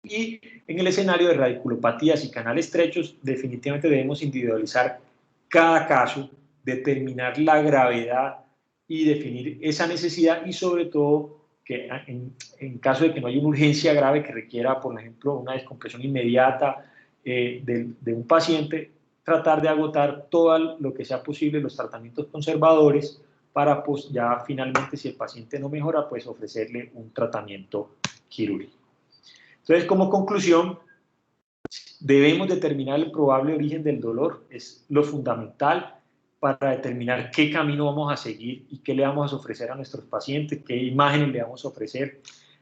Y en el escenario de radiculopatías y canales estrechos, definitivamente debemos individualizar cada caso, determinar la gravedad y definir esa necesidad, y sobre todo que en caso de que no haya una urgencia grave que requiera, por ejemplo, una descompresión inmediata de un paciente, tratar de agotar todo lo que sea posible los tratamientos conservadores para, pues, ya finalmente, si el paciente no mejora, pues ofrecerle un tratamiento quirúrgico. Entonces, como conclusión, debemos determinar el probable origen del dolor, es lo fundamental para determinar qué camino vamos a seguir y qué le vamos a ofrecer a nuestros pacientes, qué imágenes le vamos a ofrecer.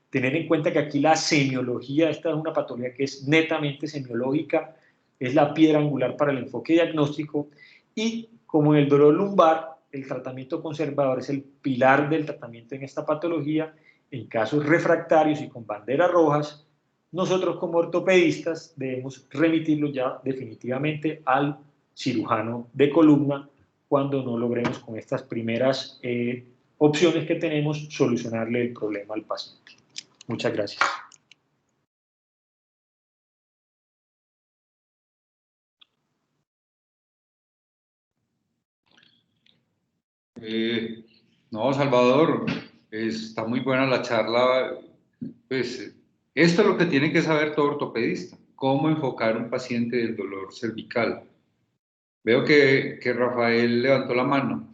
Tener en cuenta que aquí la semiología, esta es una patología que es netamente semiológica, es la piedra angular para el enfoque diagnóstico, y como en el dolor lumbar, el tratamiento conservador es el pilar del tratamiento en esta patología. En casos refractarios y con banderas rojas, nosotros como ortopedistas debemos remitirlo ya definitivamente al cirujano de columna cuando no logremos con estas primeras opciones que tenemos solucionarle el problema al paciente. Muchas gracias. No, Salvador, está muy buena la charla. Pues esto es lo que tiene que saber todo ortopedista, cómo enfocar un paciente del dolor cervical. Veo que Rafael levantó la mano.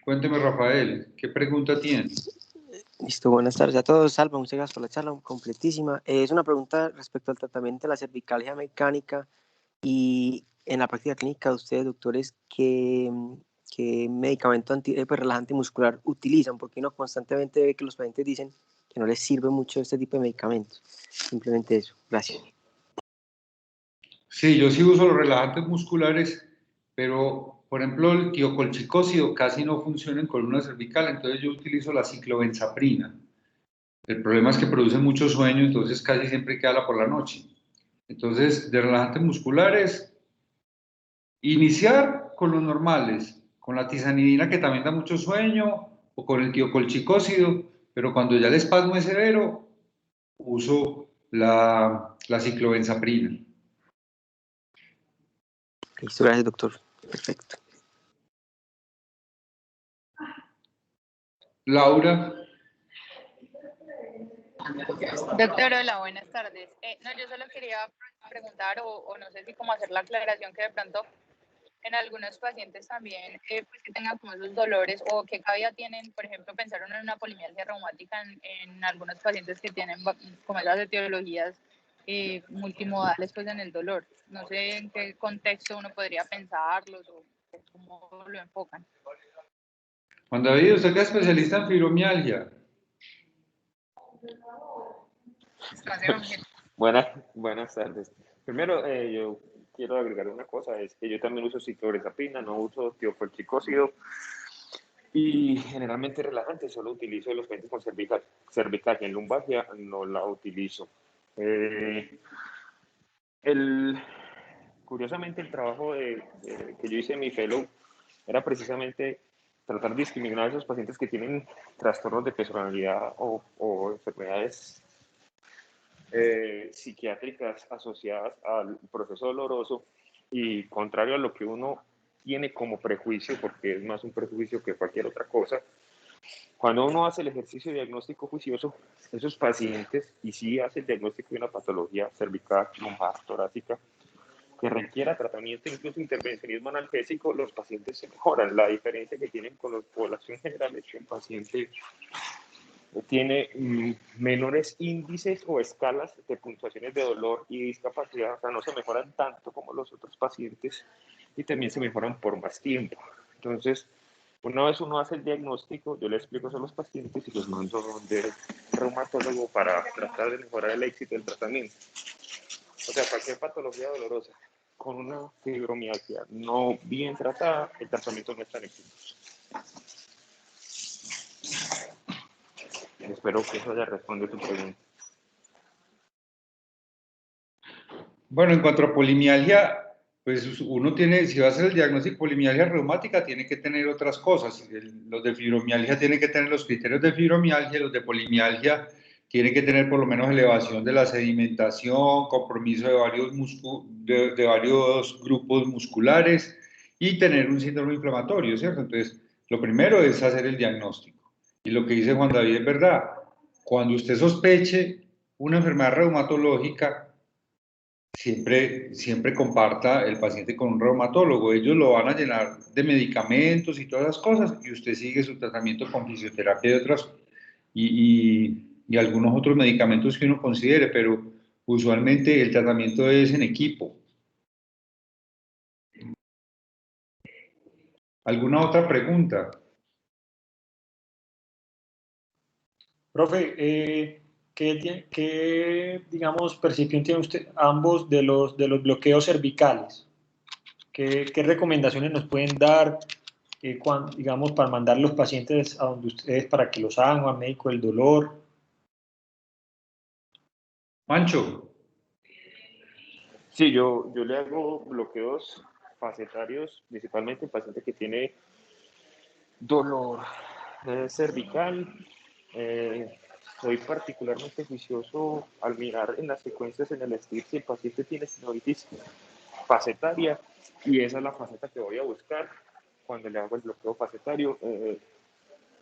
Cuénteme, Rafael, ¿qué pregunta tiene? Listo, buenas tardes a todos. Salva, muchas gracias por la charla, completísima. Es una pregunta respecto al tratamiento de la cervicalgia mecánica y en la práctica clínica de ustedes, doctores, ¿qué medicamento relajante muscular utilizan? Porque uno constantemente ve que los pacientes dicen que no les sirve mucho este tipo de medicamentos. Simplemente eso. Gracias. Sí, yo sí uso los relajantes musculares, pero, por ejemplo, el tiocolchicócido casi no funciona en columna cervical, entonces yo utilizo la ciclobenzaprina. El problema es que produce mucho sueño, entonces casi siempre queda por la noche. Entonces, de relajantes musculares, iniciar con los normales, con la tizanidina, que también da mucho sueño, o con el tiocolchicócido, pero cuando ya el espasmo es severo, uso la ciclobenzaprina. Listo, gracias, doctor. Perfecto. Laura. Doctor, hola, buenas tardes. No, yo solo quería preguntar o no sé si cómo hacer la aclaración que de pronto en algunos pacientes también pues que tengan como esos dolores o qué cabida tienen, por ejemplo, pensaron en una polimialgia reumática en algunos pacientes que tienen como esas etiologías multimodales pues en el dolor. No sé en qué contexto uno podría pensarlos o cómo lo enfocan. Juan David, usted que es especialista en fibromialgia. Buenas tardes. Primero, yo quiero agregar una cosa, es que yo también uso citrorexapina, no uso tiocolchicócido y generalmente relajante, solo utilizo los pacientes con cervical y en lumbalgia no la utilizo. Curiosamente, el trabajo que yo hice en mi fellow era precisamente tratar de discriminar a esos pacientes que tienen trastornos de personalidad o enfermedades psiquiátricas asociadas al proceso doloroso y contrario a lo que uno tiene como prejuicio, porque es más un prejuicio que cualquier otra cosa, cuando uno hace el ejercicio diagnóstico juicioso, esos pacientes, y sí hace el diagnóstico de una patología cervical, lumbar, torácica, que requiera tratamiento, incluso intervencionismo analgésico, los pacientes se mejoran. La diferencia que tienen con la población general es que un paciente tiene menores índices o escalas de puntuaciones de dolor y discapacidad, o sea, no se mejoran tanto como los otros pacientes y también se mejoran por más tiempo. Entonces, una vez uno hace el diagnóstico, yo le explico eso a los pacientes y los mando donde reumatólogo para tratar de mejorar el éxito del tratamiento. O sea, cualquier patología dolorosa con una fibromialgia no bien tratada, el tratamiento no es tan exitoso. Espero que eso haya respondido tu pregunta. Bueno, en cuanto a polimialgia, pues uno tiene, si va a hacer el diagnóstico de polimialgia reumática, tiene que tener otras cosas. Los de fibromialgia tienen que tener los criterios de fibromialgia, los de polimialgia tienen que tener por lo menos elevación de la sedimentación, compromiso de varios grupos musculares y tener un síndrome inflamatorio, ¿cierto? Entonces, lo primero es hacer el diagnóstico. Y lo que dice Juan David es verdad. Cuando usted sospeche una enfermedad reumatológica, siempre comparta el paciente con un reumatólogo. Ellos lo van a llenar de medicamentos y todas las cosas y usted sigue su tratamiento con fisioterapia y algunos otros medicamentos que uno considere, pero usualmente el tratamiento es en equipo. ¿Alguna otra pregunta? Profe, ¿qué, digamos, percepción tiene usted ambos de los bloqueos cervicales? ¿Qué recomendaciones nos pueden dar, digamos, para mandar los pacientes a donde ustedes para que los hagan o al médico del dolor? Mancho. Sí, yo le hago bloqueos facetarios, principalmente en paciente que tiene dolor cervical. Soy particularmente juicioso al mirar en las secuencias en el STIR si el paciente tiene sinovitis facetaria y esa es la faceta que voy a buscar cuando le hago el bloqueo facetario.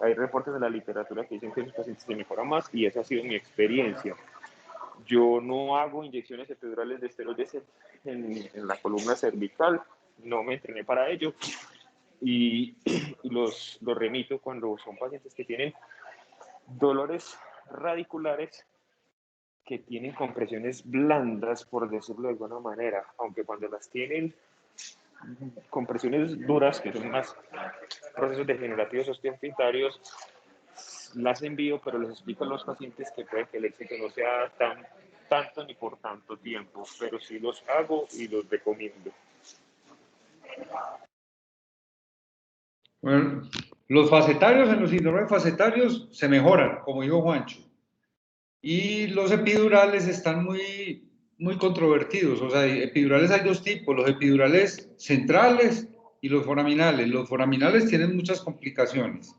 Hay reportes de la literatura que dicen que los pacientes se mejoran más y esa ha sido mi experiencia. Yo no hago inyecciones epidurales de esteroides en la columna cervical, no me entrené para ello y los remito cuando son pacientes que tienen dolores radiculares que tienen compresiones blandas, por decirlo de alguna manera, aunque cuando las tienen compresiones duras, que son más procesos degenerativos osteoinfiltratorios, las envío, pero les explico a los pacientes que puede que el éxito no sea tanto ni por tanto tiempo, pero sí los hago y los recomiendo. Bueno, los facetarios en los síndromes facetarios se mejoran, como dijo Juancho. Y los epidurales están muy controvertidos. O sea, epidurales hay dos tipos, los epidurales centrales y los foraminales. Los foraminales tienen muchas complicaciones.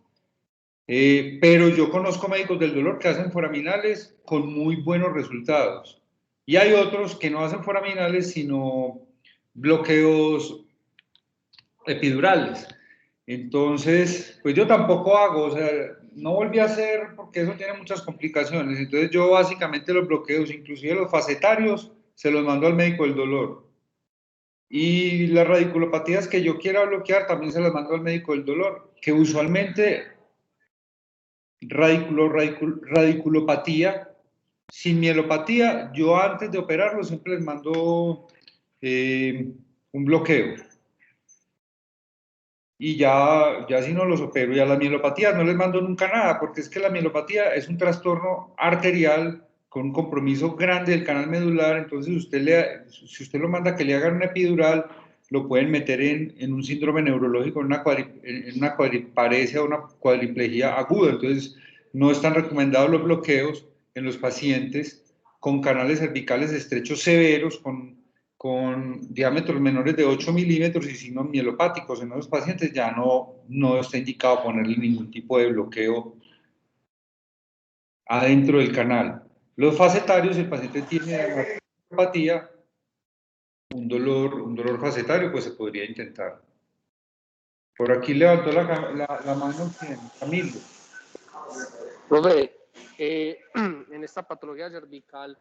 Pero yo conozco médicos del dolor que hacen foraminales con muy buenos resultados. Y hay otros que no hacen foraminales, sino bloqueos epidurales. Entonces, pues yo tampoco hago, o sea, no volví a hacer porque eso tiene muchas complicaciones. Entonces yo básicamente los bloqueos, inclusive los facetarios, se los mando al médico del dolor. Y las radiculopatías que yo quiera bloquear también se las mando al médico del dolor, que usualmente radiculopatía sin mielopatía, yo antes de operarlo siempre les mando un bloqueo. Y ya si no los opero. Y a las mielopatías no les mando nunca nada, porque es que la mielopatía es un trastorno arterial con un compromiso grande del canal medular. Entonces, si usted lo manda que le hagan una epidural, lo pueden meter en un síndrome neurológico, en una cuadriparesia o una cuadriplegia aguda. Entonces, no están recomendados los bloqueos en los pacientes con canales cervicales estrechos severos, con diámetros menores de 8 milímetros y signos mielopáticos. En los pacientes ya no está indicado ponerle ningún tipo de bloqueo adentro del canal. Los facetarios, el paciente tiene mielopatía, un dolor facetario, pues se podría intentar. Por aquí levantó la mano Camilo. Profe, en esta patología cervical,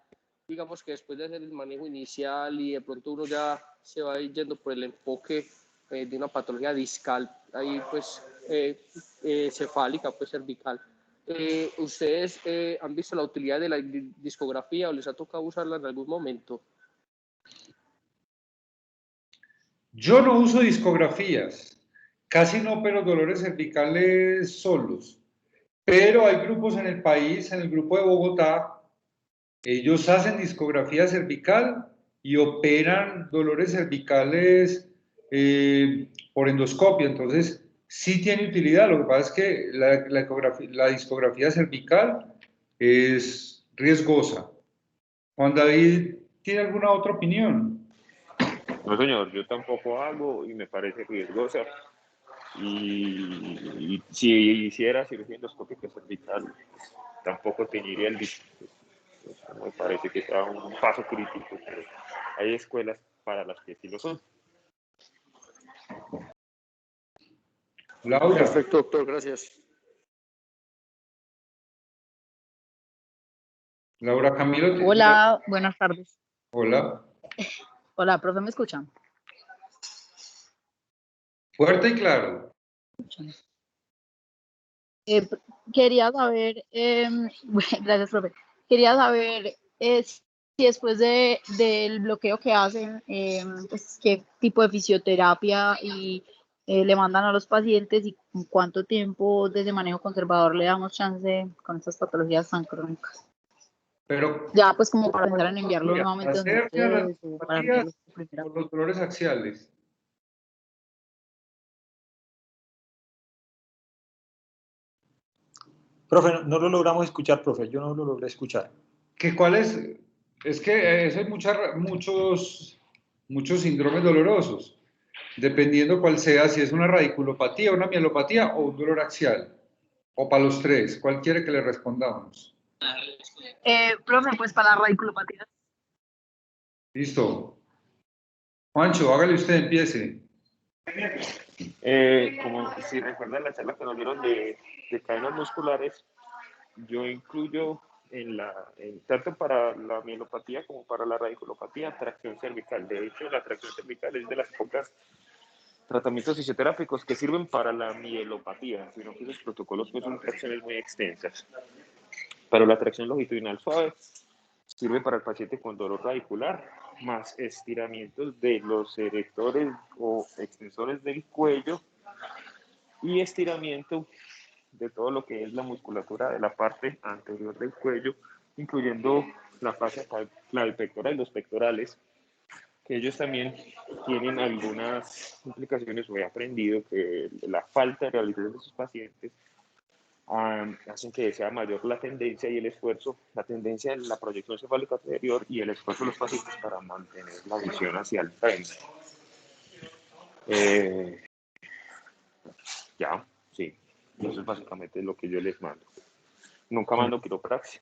digamos que después de hacer el manejo inicial y de pronto uno ya se va yendo por el enfoque de una patología discal, ahí pues cefálica, pues cervical. ¿Ustedes han visto la utilidad de la discografía o les ha tocado usarla en algún momento? Yo no uso discografías, casi no opero dolores cervicales solos, pero hay grupos en el país, en el grupo de Bogotá, ellos hacen discografía cervical y operan dolores cervicales por endoscopia, entonces sí tiene utilidad. Lo que pasa es que la discografía cervical es riesgosa. Juan David, ¿tiene alguna otra opinión? No, señor, yo tampoco hago y me parece riesgosa. Y si hiciera cirugía endoscópica cervical, tampoco tendría el disco. Me parece que está un paso crítico, pero hay escuelas para las que sí lo son. Laura. Perfecto, doctor, gracias. Laura Camilo. Hola, buenas tardes. Hola. Hola, profe, ¿me escuchan? Fuerte y claro. Quería saber, gracias, profe. Quería saber si después del bloqueo que hacen, pues, qué tipo de fisioterapia y le mandan a los pacientes y con cuánto tiempo desde manejo conservador le damos chance con estas patologías tan crónicas. Pero Ya, pues, como para pensar en enviarlo nuevamente donde ustedes o para enviarlo primero. Por los dolores axiales. Profe, no lo logramos escuchar, profe. Yo no lo logré escuchar. ¿Cuál es? Es que eso hay muchos síndromes dolorosos, dependiendo cuál sea, si es una radiculopatía, una mielopatía o un dolor axial. O para los tres, ¿cuál quiere que le respondamos? Profe, pues para la radiculopatía. Listo. Juancho, hágale usted, empiece. Como si recuerdan la charla que nos dieron de cadenas musculares, yo incluyo tanto para la mielopatía como para la radiculopatía, tracción cervical. De hecho, la tracción cervical es de las pocas tratamientos fisioterápicos que sirven para la mielopatía, sino que esos protocolos pues, son tracciones muy extensas. Pero la tracción longitudinal suave sirve para el paciente con dolor radicular, más estiramientos de los erectores o extensores del cuello y estiramiento de todo lo que es la musculatura de la parte anterior del cuello, incluyendo la fascia clavipectoral y los pectorales, que ellos también tienen algunas implicaciones. He aprendido que la falta de rehabilitación de sus pacientes hacen que sea mayor la tendencia y el esfuerzo, la tendencia en la proyección cefálica anterior y el esfuerzo de los pacientes para mantener la visión hacia el frente. Ya, sí, eso es básicamente lo que yo les mando. Nunca mando quiropraxia.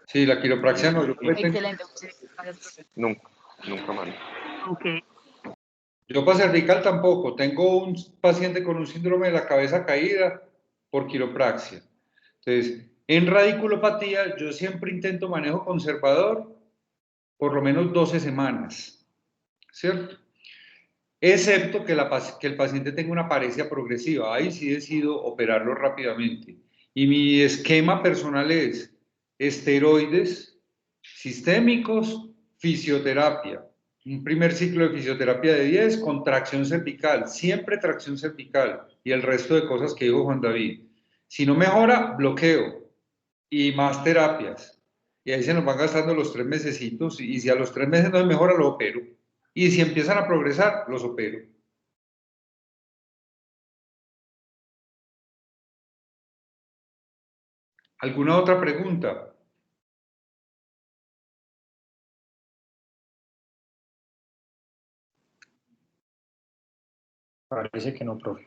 Sí, la quiropraxia no. Excelente. Nunca mando. Ok. Yo para cervical tampoco. Tengo un paciente con un síndrome de la cabeza caída por quiropraxia. Entonces, en radiculopatía yo siempre intento manejo conservador por lo menos 12 semanas, ¿cierto? Excepto que el paciente tenga una paresia progresiva. Ahí sí decido operarlo rápidamente. Y mi esquema personal es esteroides sistémicos, fisioterapia. Un primer ciclo de fisioterapia de 10 con tracción cervical, siempre tracción cervical y el resto de cosas que dijo Juan David. Si no mejora, bloqueo y más terapias. Y ahí se nos van gastando los 3 mesecitos y si a los 3 meses no mejora, lo opero. Y si empiezan a progresar, los opero. ¿Alguna otra pregunta? Parece que no, profe.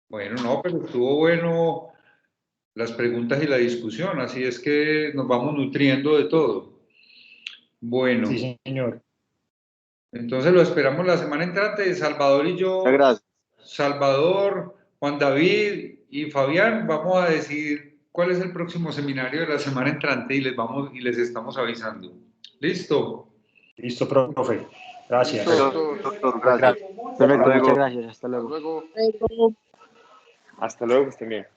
Bueno, no, pero estuvo bueno las preguntas y la discusión, así es que nos vamos nutriendo de todo. Bueno, Sí, señor. entonces lo esperamos la semana entrante, Salvador y yo. Gracias. Salvador, Juan David y Fabián, vamos a decir cuál es el próximo seminario de la semana entrante y les estamos avisando. ¿Listo? Listo, profe. Gracias. Doctor, gracias. Perfecto, muchas gracias. Hasta luego. Hasta luego, que estén bien.